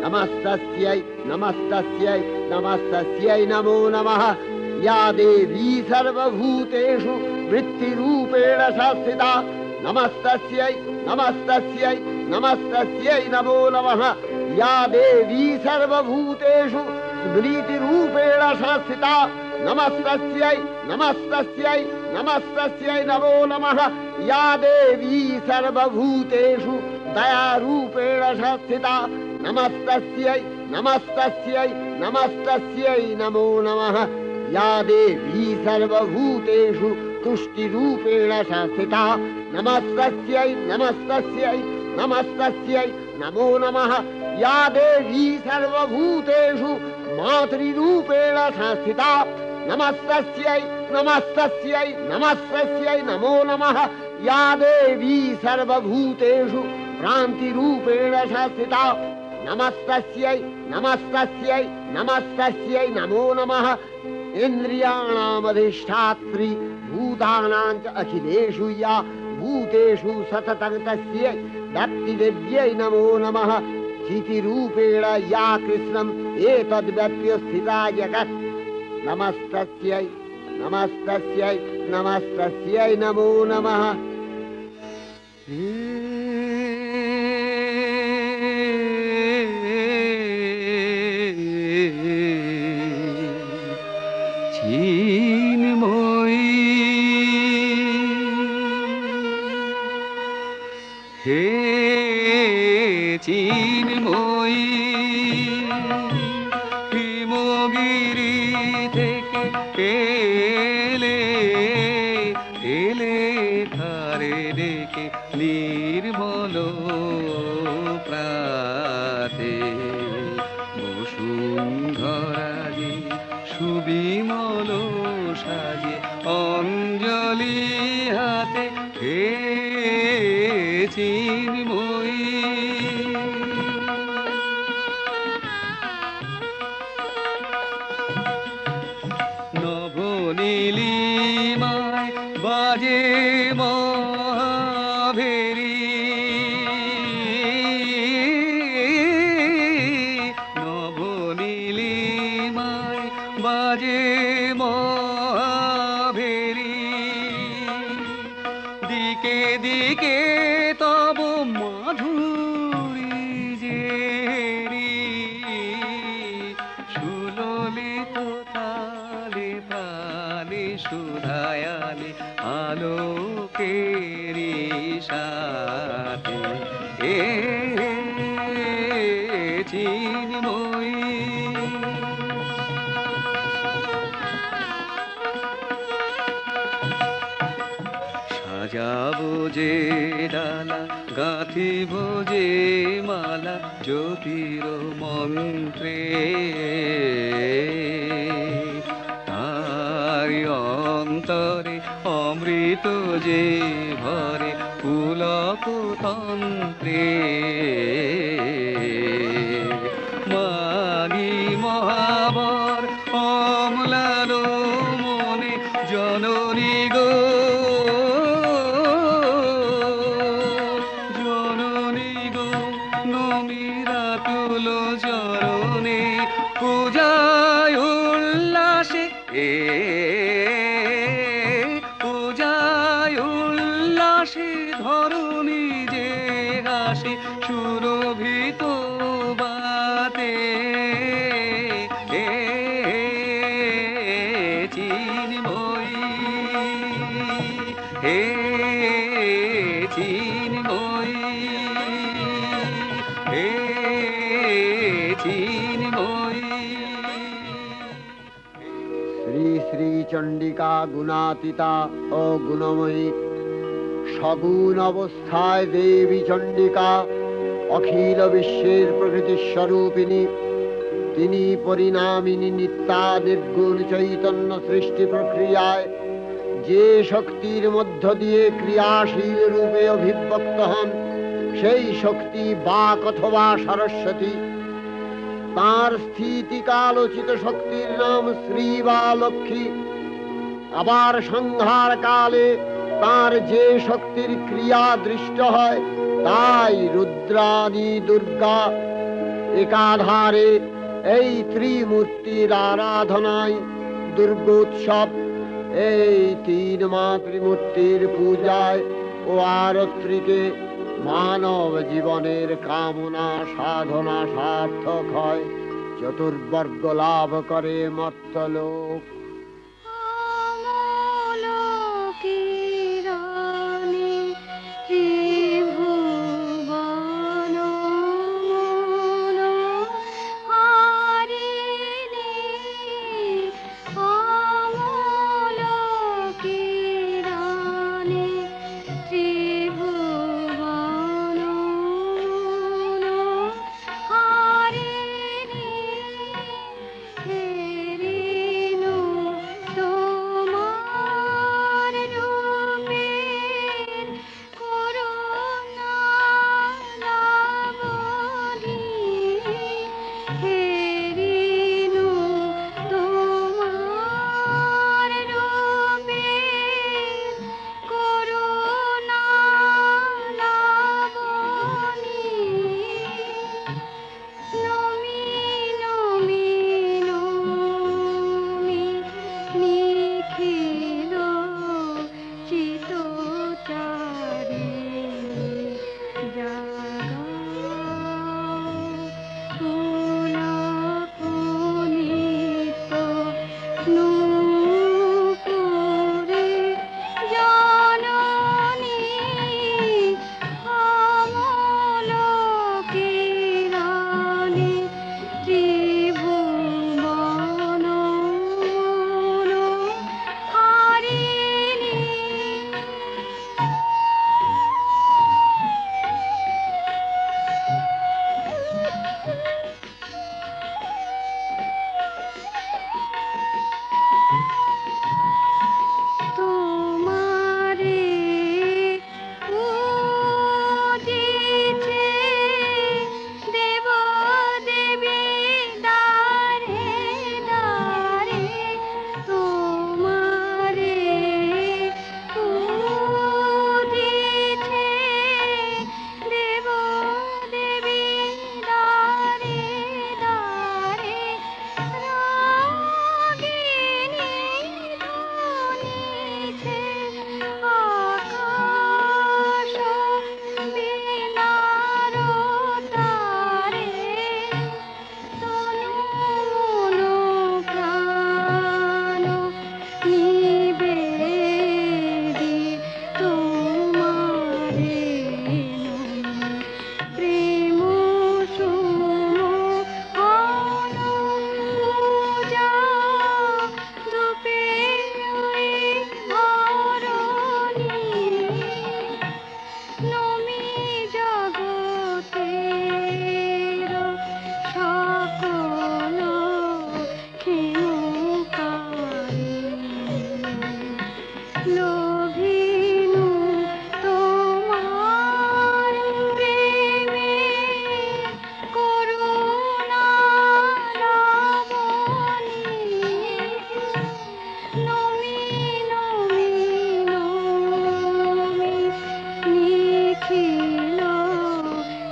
नमस्तस्यै नमस्तस्यै नमस्तस्यै नमो नमः या देवी सर्वभूतेषु वृत्तिरूपेण संस्थिता नमस्तस्यै नमस्तस्यै नमस्तस्यै नमो नमः या देवी सर्वभूतेषु स्मृतिरूपेण संस्थिता नमस्तस्यै नमस्तस्यै नमस्तस्यै नमो नमः या देवी सर्वभूतेषु दयारूपेण संस्थिता नमस्तस्यै नमस्तस्यै नमस्तस्यै नमो नमः या देवी सर्वभूतेषु तुष्टिरूपेण संस्थिता नमस्तस्यै नमस्तस्यै नमस्तस्यै नमो नमः या देवी सर्वभूतेषु मातृरूपेण संस्थिता नमस्तस्यै नमस्तस्यै नमस्तस्यै नमो नमः या देवी सर्वभूतेषु भ्रान्तिरूपेण संस्थिता नमस्तस्यै नमस्तस्यै नमस्तस्यै नमो नमः इन्द्रियाणामधिष्ठात्री भूतानां च अखिलेषु या भूतेषु सततं तस्यै भक्तिदेव्यै नमो नमः चितिरूपेण या कृष्णम् एतद्व्यप्य स्थिता जगत् नमस्तस्यै नमस्तस्यै नमस्तस्यै नमो नमः হে চিন্ময়ী হিমগিরি থেকে এলে এলে ধারে ডেকে নির্মল প্রাতে বসুন্ধরা যে সুবিমল সাজে অঞ্জলি হাতে হে চিন্ময়ী নবনীলিমায় বাজে মহাভেরি নবনীলিমায় বাজে মহাভেরি দিকে দিকে তব মাধুরী জেরি সুললিত তালে তালে সুধায়ালে আলোকেরি সাথে এ চিন্ময়ী সাজাবো যে ডালা গাঁথিব যে মালা জ্যোতির মন্ত্রে তারি অন্তরে অমৃত যে ভরে পুলক তন্ত্রে মাগি মহাবর অম্লান মনে জননী গো জননী গো নমিরা তুল চরণে পূজায় উল্লাসে পূজায় উল্লাসে ধরণী যে হাসে সুরভিত বাতে চিন্ময়ী হে চিন্ময়ী হে চিন্ময়ী শ্রী শ্রী চণ্ডিকা গুণাতীতা ও গুণময়ী, সগুণ অবস্থায় দেবী চণ্ডিকা অখিল বিশ্বের প্রকৃতি স্বরূপিণী। তিনি পরিণামিনী নিত্যা নির্গুণ চৈতন্য সৃষ্টি প্রক্রিয়ায় যে শক্তির মধ্য দিয়ে ক্রিয়াশীল রূপে অভিব্যক্ত হন, সেই শক্তি বাক অথবা সরস্বতী। তাঁর স্থিতিকালোচিত শক্তির নাম শ্রী বা লক্ষ্মী। আবার সংহার কালে তার যে শক্তির ক্রিয়া দৃষ্ট হয়, তাই রুদ্রাণী দুর্গা। একাধারে এই ত্রিমূর্তির আরাধনায় দুর্গোৎসব। এই তিন মাতৃমূর্তির পূজায় ও আরত্রিকে মানব জীবনের কামনা সাধনা সার্থক হয়, চতুর্বর্গ লাভ করে মর্ত্যলোক। রে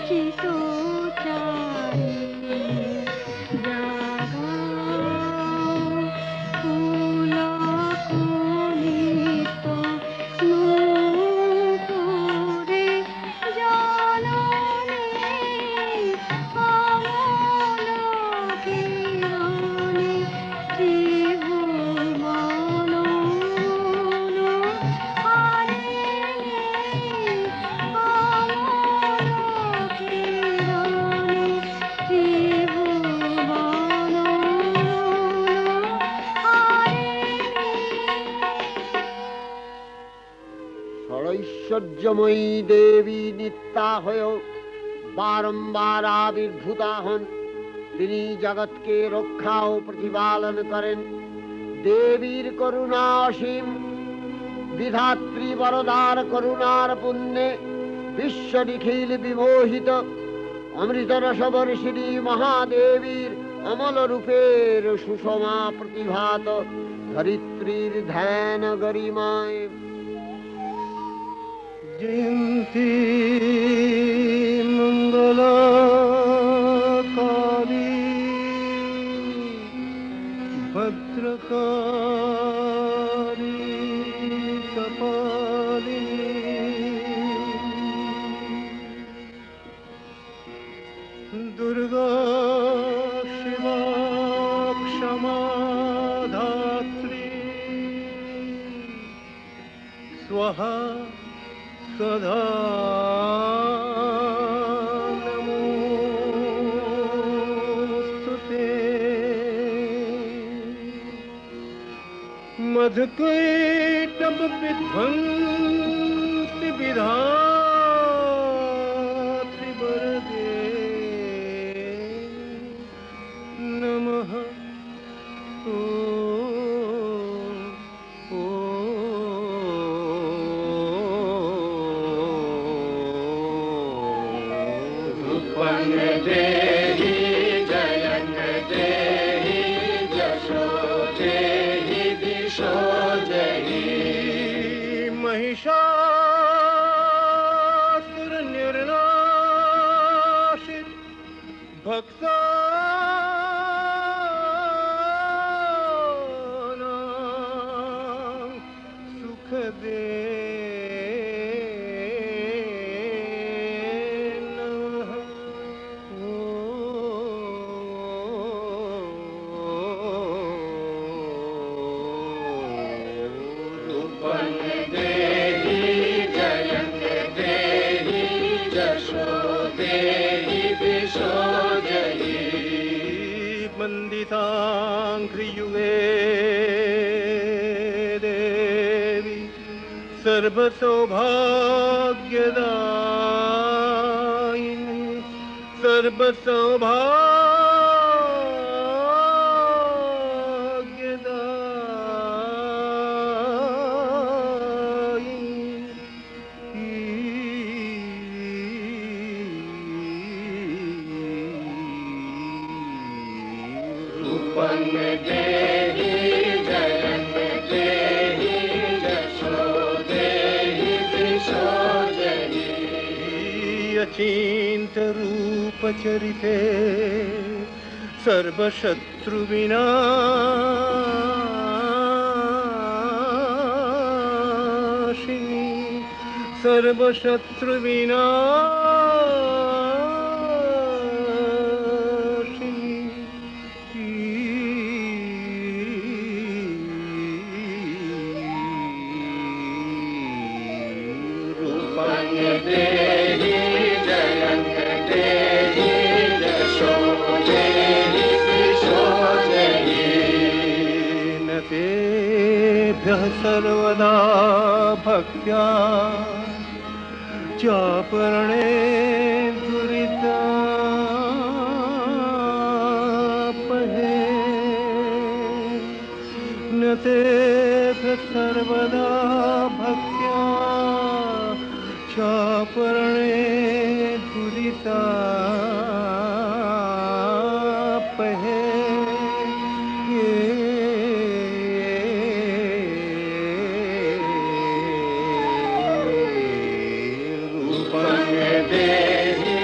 চিত চাই জাগা পুলকনিত নূপুরে জননী অমল কিরণে ত্রিভুবন হারে অমল কিরণে ত্রিভুবন হারে ষড়ৈশ্বর্যময়ী দেবী নিত্যা হয়েও বারম্বার আবির্ভূতা হন। তিনি জগৎকে রক্ষা ও প্রতিপালন করেন। দেবীর করুণা অসীম, বিধাত্রী বরদার করুণার পুণ্যে বিশ্ব নিখিল বিমোহিত। অমৃতরসবর্ষিণী মহাদেবীর অমল রূপের সুষমা প্রতিভাত ধরিত্রীর ধ্যান গরিমায়। জয়ন্তী মঙ্গলাকালী ভদ্রকালী কপালিনী দুর্গা শিবা ক্ষমা ধাত্রী স্বাহা সদা নমোস্তুতে। मधुकैटभ विध्वंसि विधात्रि वरदे नमः। ॐ रूपं देहि जयं देहि जशो देहि दिशो देहि महिषासुरनिर्नाशित भक्तानां सुखदे नमः। रूपं देहि जयं देहि जशो देहि दिशो देहि वन्दिताङ्घ्रियुगे देवी सर्वसौभाग्यदायिनी रूपं देहि जयं देहि जशो देहि दिशो देहि अचिन्तरूपचरिते सर्वशत्रुविनाशिनी सर्वशत्रुविनाशिनी रूपं देहि जयं देहि जशो देहि दिशो देहि न तेभ्यः सर्वदा भक्त्या चापरणे दुरितापहे न तेभ्यः सर्वदा भक्त्या चापरणे दुरितापहे रूपं देहि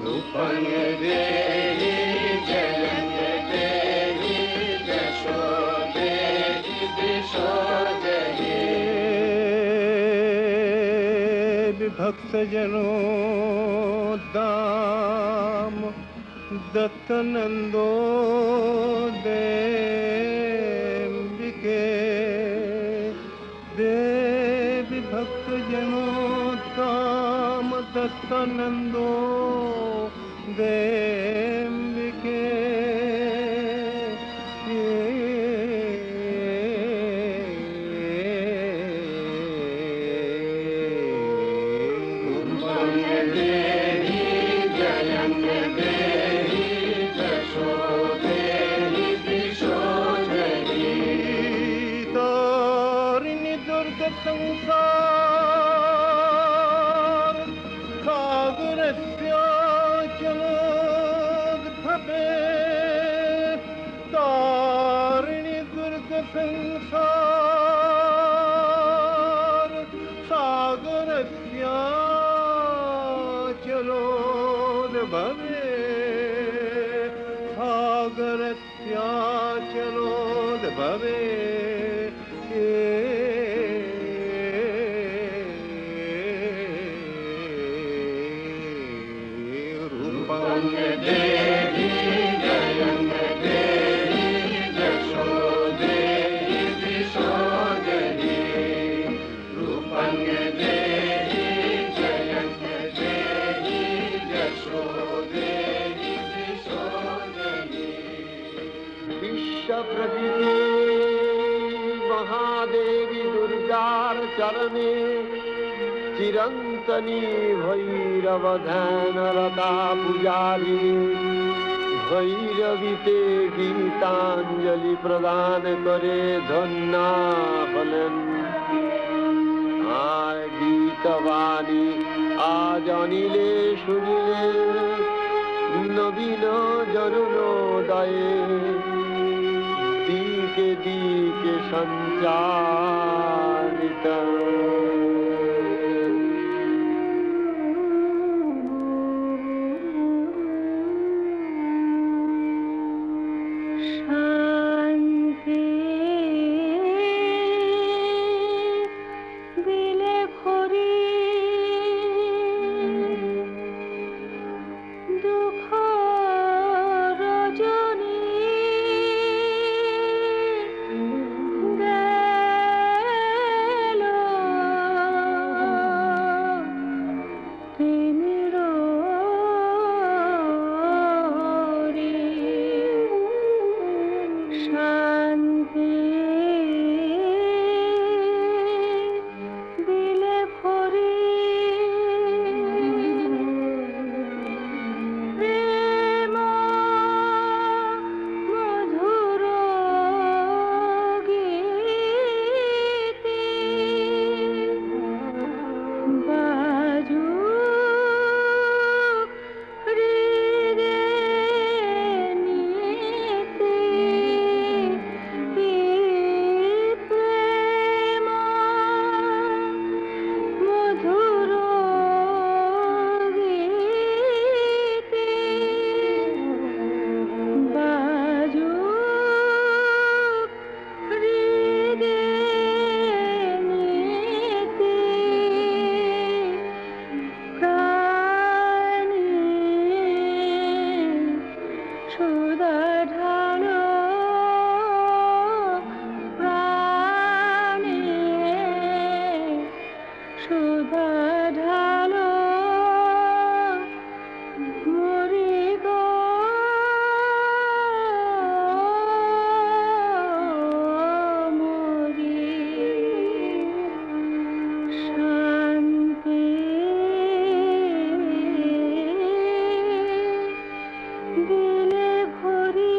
रूपं देहि जयं देहि यशो देहि दिशो देहि विभक्त जनों दाम दत्त नंदो देंबिके दे विभक्त जनों दाम दत्त नंदो देंबिके संसार सागरस्याचलोद्भवे तारिणि दुर्ग संसार सागरस्याचलोद्भवे सागरस्याचलोद्भवे देहि जयं देहि यशो देहि दिशो देहि रूपं देहि जयं देहि यशो देहि दिशो देहि विश्वप्रकृति महादेवी दुर्गार चरणे चिरंतनी भैरव ध्यानरता पुजारी भैरवीते गीतांजलि प्रदान करे धन्ना हलेन আর গীতবাণী আজ অনিলে শুনিলে নবীন জরুণোদয়ে দিকে দিকে সঞ্চারিত শান্তি দিলে ভরি দুঃখ রজনী গেল তিমির শান্তি দিলে ভরি প্রেম মধুর গীতি বাজুক হৃদয়ে নীতি প্রেম মধুর গীতি বাজুক হৃদয়ে নীতি প্রাণী সুধা ঢালো প্রাণী সুধা ঢালো মরি গো মরি শান্তি দিলে ভরি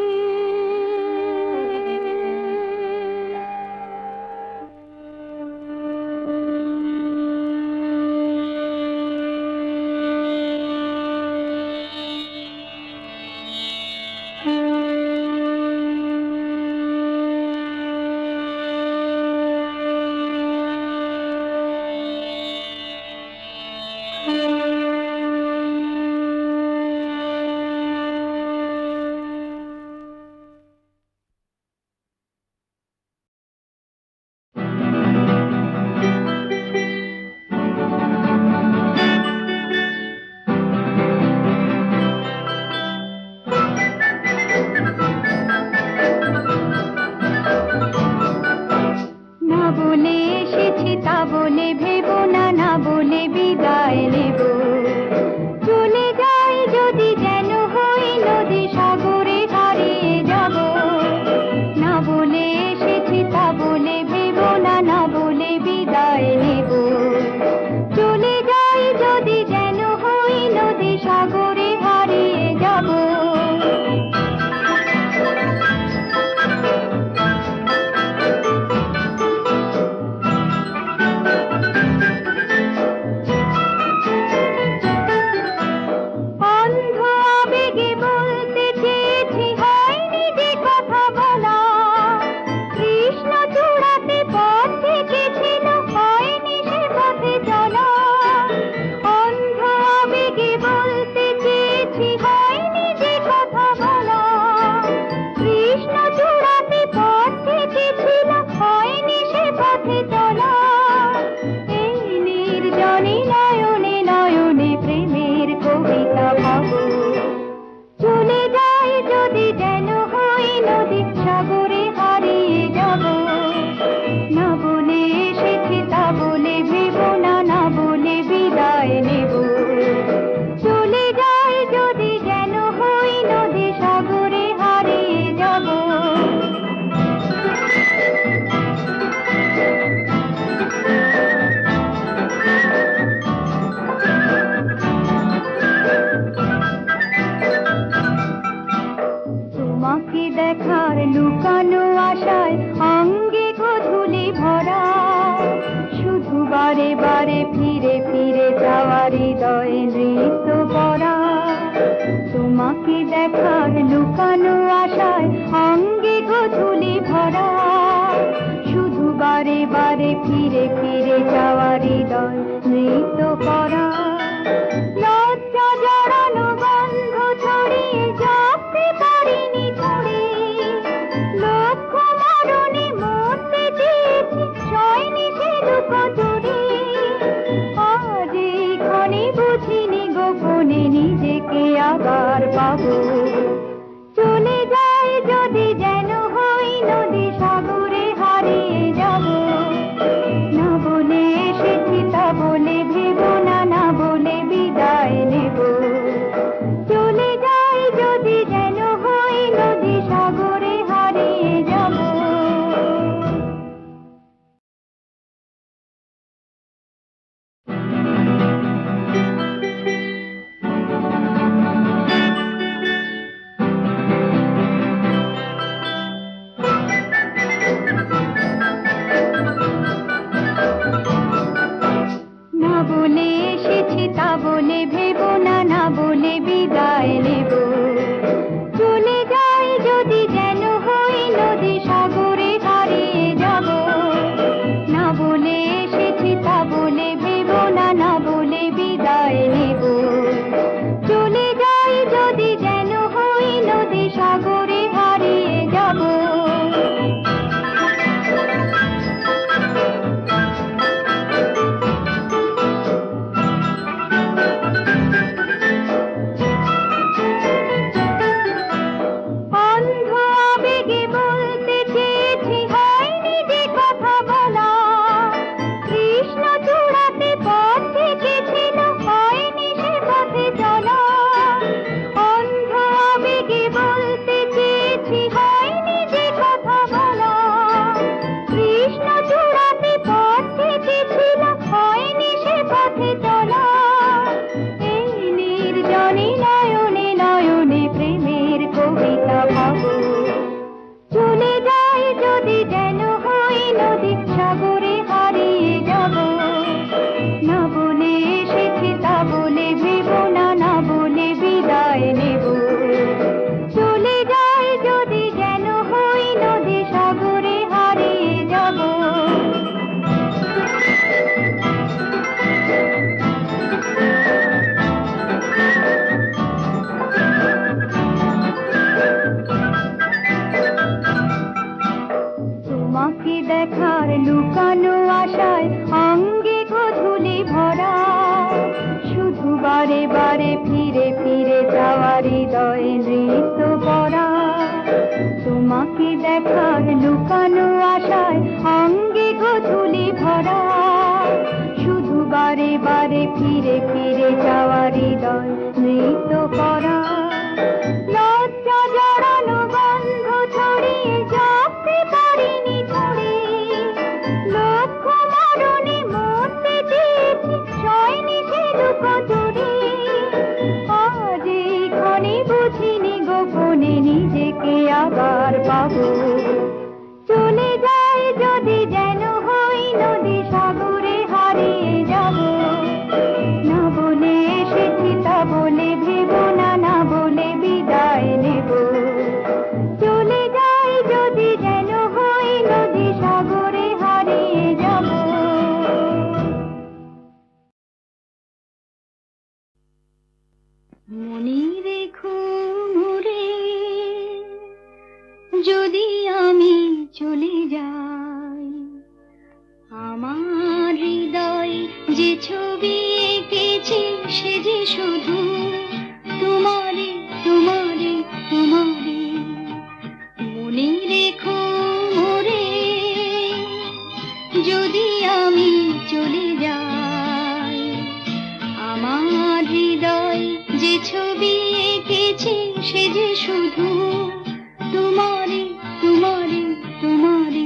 জানি নয়নে নয়নে প্রেমের কবিতা ভাবো চলে যাই যদি যেন হই নদী সাগরে হারিয়ে যাব না বলে এসেছি তা বলে ভেবো না না বলে বিদায় নেব চলে যাই যদি যেন হই নদী সাগরে হারিয়ে যাব তোমাকে দেখার লুকানো আশায় অঙ্গে গোধূলি ভরা শুধু বারে বারে ফিরে ফিরে যাওয়ার হৃদয়ে নৃত্য করা তোমাকে দেখার লুকানো আশায় অঙ্গে গোধূলি ভরা শুধু বারে বারে ফিরে ফিরে যাওয়ার হৃদয় নৃত্য করা লজ্জা জড়ানো বন্ধ ছড়িয়ে যাতে পারিনি ধরে লক্ষ মরণে মরতে চেয়েছি ছয়নি সে দুঃখ জুড়ে আজ এইখানে বুঝিনি গোপনে নিজেকে আবার পাবো চলে যাই যদি যেন হই নদী সাগরে হারিয়ে যাব না বলে এসেছি তা বলে ভেবো না না বলে বিদায় নেব চলে যাই যদি যেন হই নদী সাগরে হারিয়ে যাব না বলে এসেছি তা বলে ভেবো না না বলে বিদায় নেব চলে যাই যদি যেন হই নদী সাগরে হারিয়ে যাব না বলে এসেছি তা বলে ভেবো না না বলে বিদায় নেব চলে যাই যদি যেন হই নদী সাগরে হারিয়ে যাব অন্ধ আবেগে বলতে চেয়েছি হয়নি যে কথা বলা কৃষ্ণ চূড়াতে পথ থেকেছিল হয়নি সে পথে চলা অন্ধ আবেগে বলতে চেয়েছি হয়নি যে কথা বলা কৃষ্ণ চূড়াতে পথ থেকেছিল হয়নি সে পথে চলা এই নির্জনে নয়নে নয়নে প্রেমের কবিতা ভাবো চলে যাই যদি যেন হই নদী সাগরে হারিয়ে যাব না বলে এসেছি তা বলে ভেবো না না বলে বিদায় নেব চলে যাই যদি যেন হই নদী সাগরে হারিয়ে যাব তোমাকে দেখার লুকানো আশায় অঙ্গে গোধূলি ভরা শুধু বারে বারে ফিরে ফিরে যাওয়ার হৃদয়ে নৃত্য করা তোমাকে দেখার লুকানো আশায় অঙ্গে গোধূলি ভরা শুধু বারে বারে ফিরে ফিরে যাওয়ার হৃদয় নৃত্য করা লজ্জা জড়ানো বন্ধ ছড়িয়ে যাতে পারিনি ধরে লক্ষ মরণে মরতে চেয়েছি ছয়নি সে দুঃখ জুড়ে আজ এইখানে বুঝিনি গোপনে নিজেকে আবার পাবো চলে যাই যদি যেন হই নদী সাগরে হারিয়ে যাব না বলে এসেছি তা বলে ভেবো না না যে ছবি এঁকেছি সে যে শুধু তোমারে তোমারে তোমারে মনে রেখো মোরে যদি আমি চলে যাই আমার হৃদয় যে ছবি এঁকেছি সে যে শুধু তোমারে তোমারে তোমারে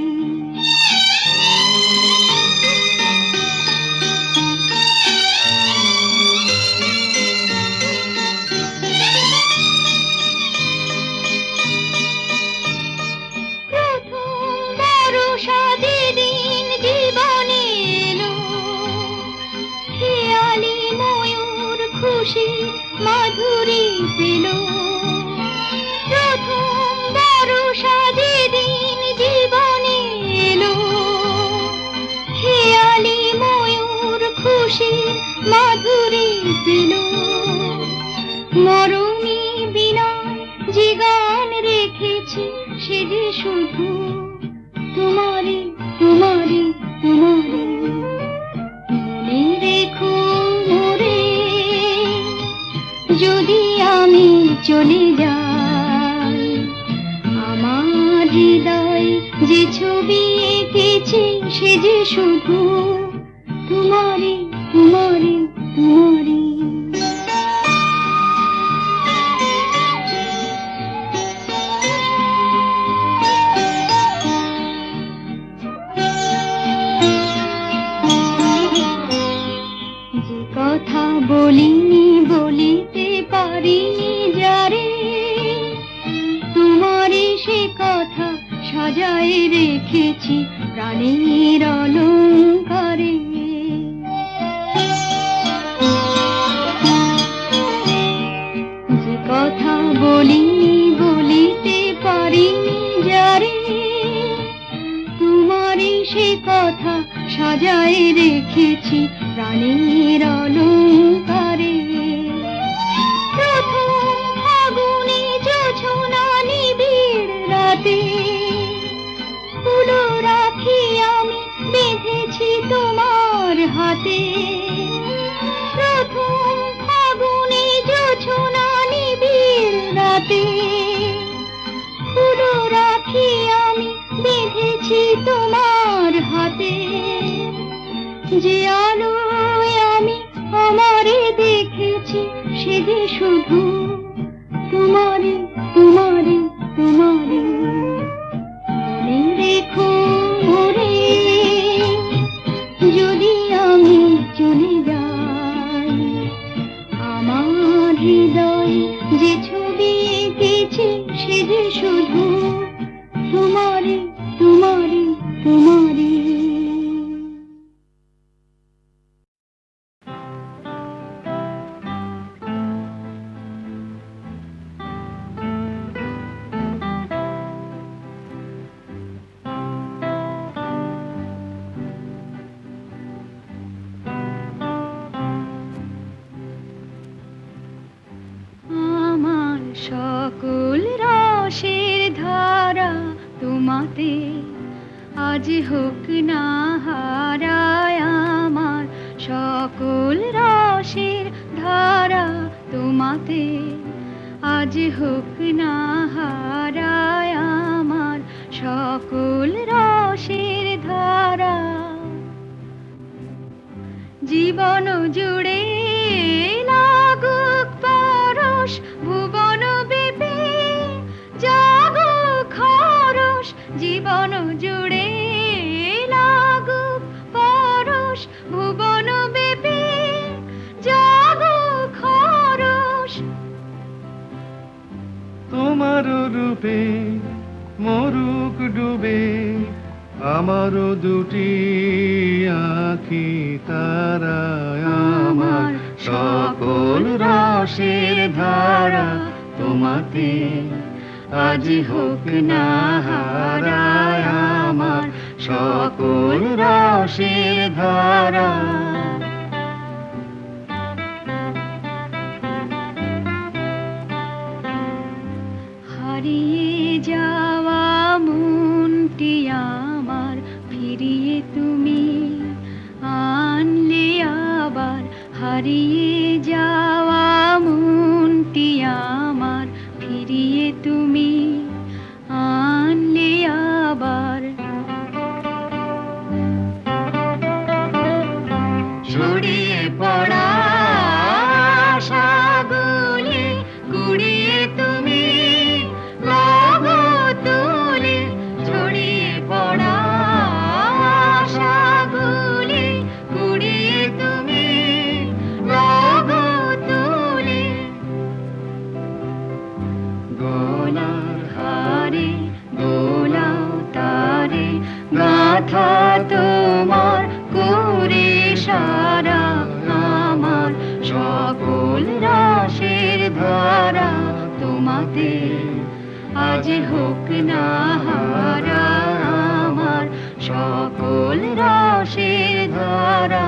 মাধুরী পেল প্রথম বর্ষা যেদিন জীবনে এলো খেয়ালি ময়ূর খুশি মাধুরী পেল মরমী বিনয় যে গান রেখেছি সে যে শুধু তোমারে তোমারে তোমারে মনে রেখো মোরে যদি আমি চলে যাই আমার হৃদয় যে ছবি এঁকেছি সে যে শুধু তোমারে তোমারে তোমারে যে কথা বলিনি বলিতে পারিনি যারে তোমারে সে কথা সাজায় রেখেছি প্রাণের অলংকারে যে কথা বলিনি বলিতে পারিনি যারে তোমারে সে কথা সাজায় রেখেছি প্রাণের অলংকারে প্রথম ফাগুনে জোছনা নিবিড় রাতে ফুলো রাখি আমি বেঁধেছি তোমার হাতে প্রথম ফাগুনে জোছনা নিবিড় রাতে ফুলো রাখি আমি বেঁধেছি তোমার হাতে যে আলোয় আমি আমারে দেখেছি সে যে শুধু তোমারে তোমারে তোমারে মনে রেখো মোরে যদি আমি চলে যাই আমার হৃদয় যে ছবি এঁকেছি সে যে শুধু তোমারে তোমারে তোমারে সকল রসের ধারা তোমাতে আজ হোক না হারায় আমার সকল রসের ধারা তোমাতে আজ হোক না হারায় আমার সকল রসের ধারা জীবন জুড়ে লাগুক পরশ ভুবন ব্যাপী জাগুক হরষ জীবন জুড়ে লাগুক পরশ ভুবন ব্যাপী জাগুক হরষ তোমার রূপে মরুক ডুবে আমারও দুটি আঁখি তারায় আমার সকল রসের ধারা তোমাতে আজ হোক না হারায় আমার সকল রসের ধারা হারিয়ে যাওয়া মনটি আমার ফিরিয়ে তুমি আনলে হারিয়ে যাওয়া মনটি আমার ফিরিয়ে তুমি আনলে আবার। ছড়িয়ে পড়া আশাগুলি কুড়িয়ে তুমি লাগো তুলে, ছড়িয়ে পড়া আশাগুলি কুড়িয়ে তুমি লাগো তুলে। গলার হারে দোলাও তারে গাথা তোমার করে সারা আমার সকল রাশের ধারা তোমাতে আজ হোক না হারা আমার সকল রাশের ধারা।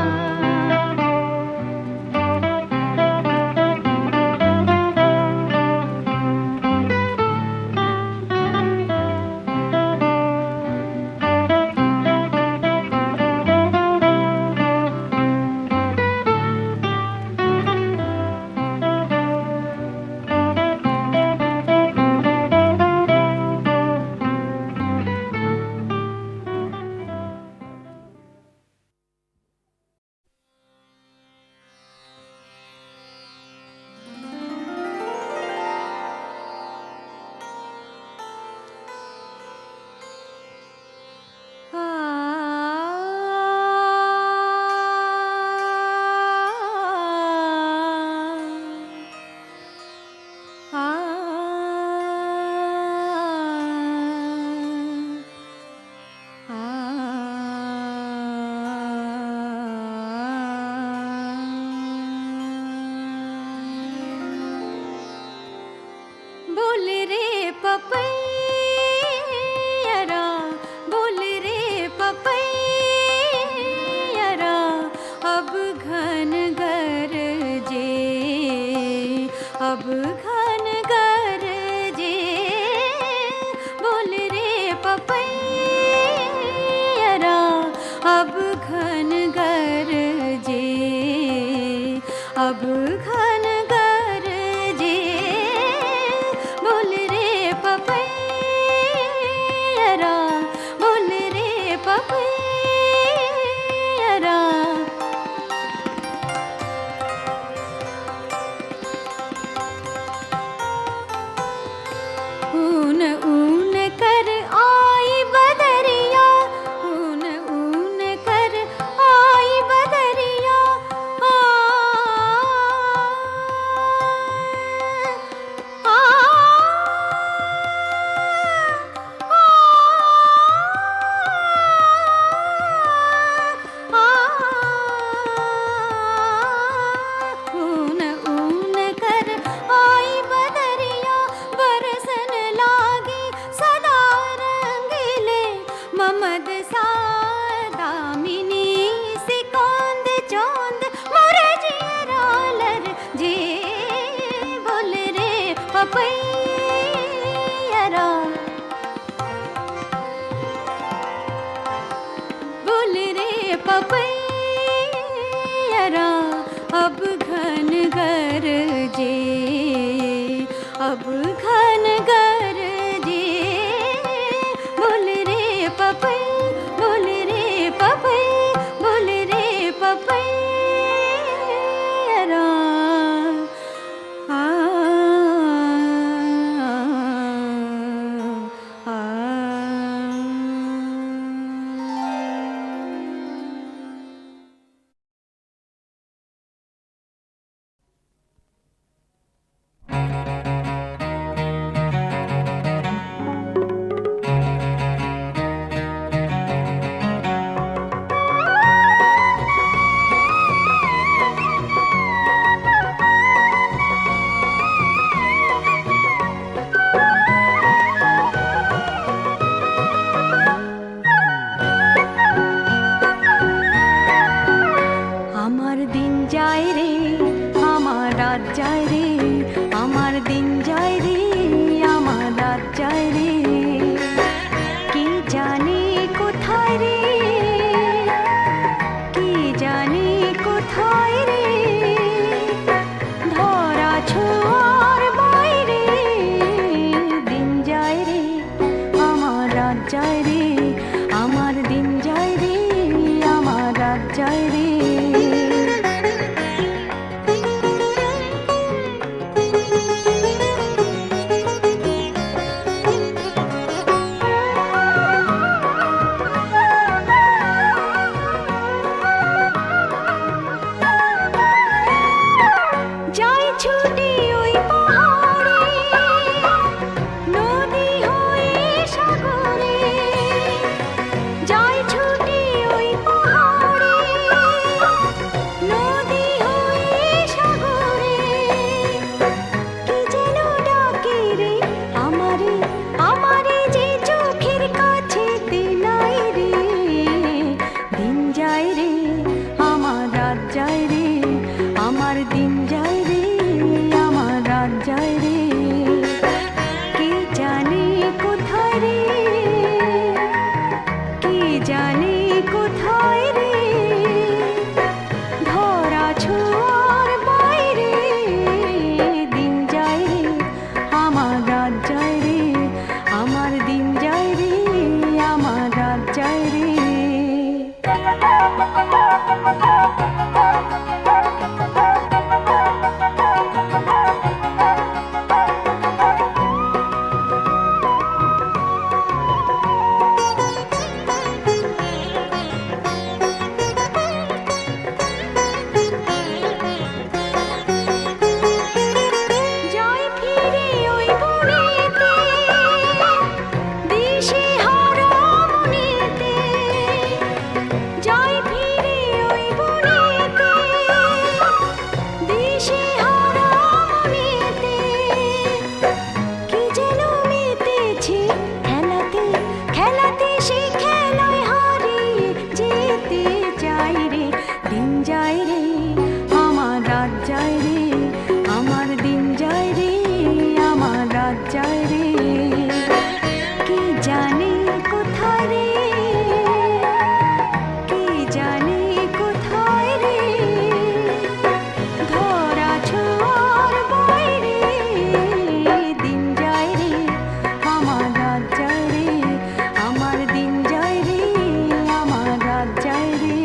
बोल रे पपैया बोल रे पपैया अब घन गरजे, अब घन गरजे। बोल रे पपैया अब घन गरजे, अब घन गरजे। बोल रे पपैया बोल रे पपैया। ऊन ऊन कर आई बदरिया, ऊन ऊन कर आई बदरिया। ऊन ऊन कर आई बदरिया, बरसन लागी सदा रंगीले। ममद सा दामिनी सिकोंद चोंद मोरे जियरा लर जे। बोल रे पपैया बोल रे पपैया अब घन गरजे, अब घन गरजे। बोल रे पपै बोल रे पपै बोल रे पपैया। আমার দিন যায় রে, আমার রাত যায় রে, আমার দিন যায় রে, আমার রাত যায় রে। কে জানে কোথায় রে, কে জানে কোথায় রে। আমার দিন যায় রে, আমার রাত যায় রে, কে জানে কোথায় রে, কে জানে কোথায় রে, ধরা ছোঁয়ার বাইরে দিন যায় রে, আমার রাত যায় রে, আমার দিন যায় রে, আমার রাত যায় রে। যাই ফিরে ওই বনেতে, দিশেহারা মনেতে, যাই ফিরে ওই বনেতে, দিশেহারা মনেতে, কি যেন মেতেছে খেলাতে, খেলাতে সে খেলায় হারিয়ে যেতে চাই রে, দিন যায় রে, আমার রাত যায় রে, আমার দিন যায় রে, আমার রাত যায় রে, কে জানে কোথায় রে, কে জানে কোথায় রে, ধরা ছোঁয়ার বাইরে দিন যায় রে, আমার রাত যায় রে, আমার দিন যায় রে, আমার রাত যায় রে।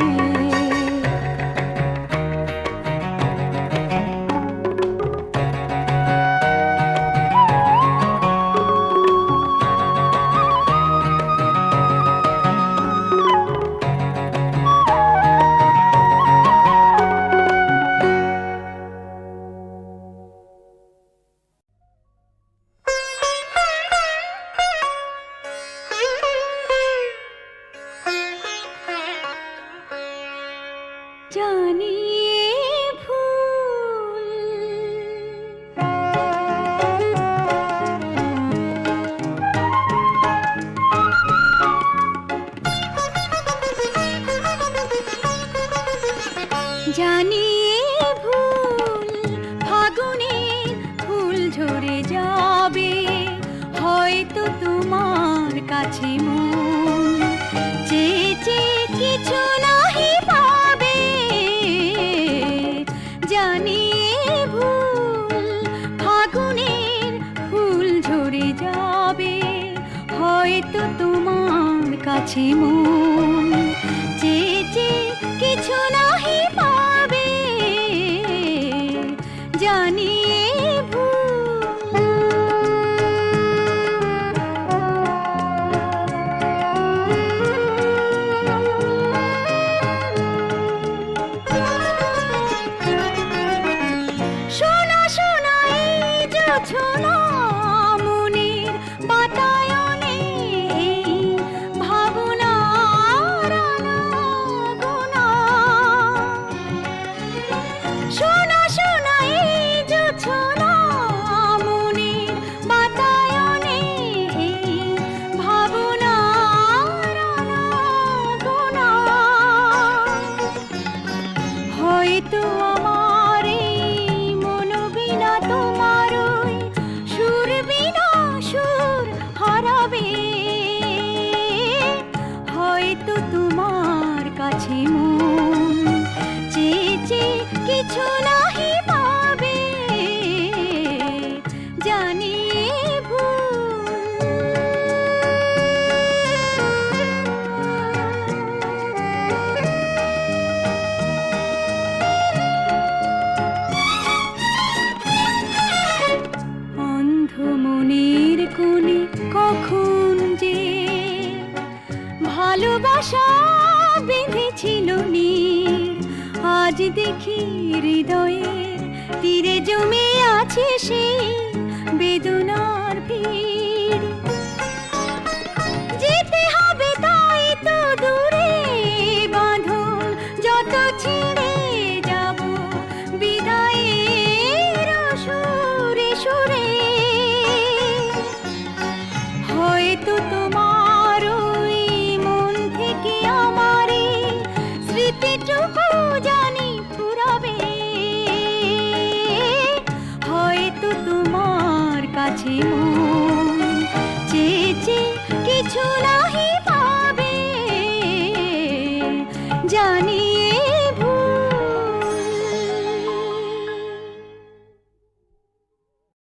জানি এ ভুল, জানি এ ভুল, ফাগুনের ফুল ঝরে যাবে, হয়তো তোমার কাছে মন চেয়ে চেয়ে কিছু নাহি পাবে, জানি এ ভুল, ফাগুনের ফুল ঝরে যাবে, হয়তো তোমার কাছে মন চেয়ে চেয়ে কিছু নাহি পাবে, জানি এ ভুল। শোনা শোনা এই জোছনা মনের বাতায়নে, এই ভাবনার আনাগোনা, শোনা শোনা এই জোছনা মনের বাতায়নে, এই ভাবনার আনাগোনা, হয়তো আমার এই মন বিনা তোমার ওই সুর বিনা সুর হারাবে, হয়তো তোমার কাছে মন চেয়ে চেয়ে কিছু নাহি পাবে, জানি এ ভুল। অন্ধ মনের কোণে কখন যে ভালোবাসা বেঁধেছিল নীর, আজ দেখি হৃদয়ের তীরে জমে আছে সেই বেদনার ভিড়, যেতে হবে তাই তো দূরে, বাঁধন যত ছিঁড়ে যাব বিদায়ের সুরে সুরে, হয়তো তোমার ওই মন থেকে আমার স্মৃতিটুকু জানি ফুরাবে, আছে মন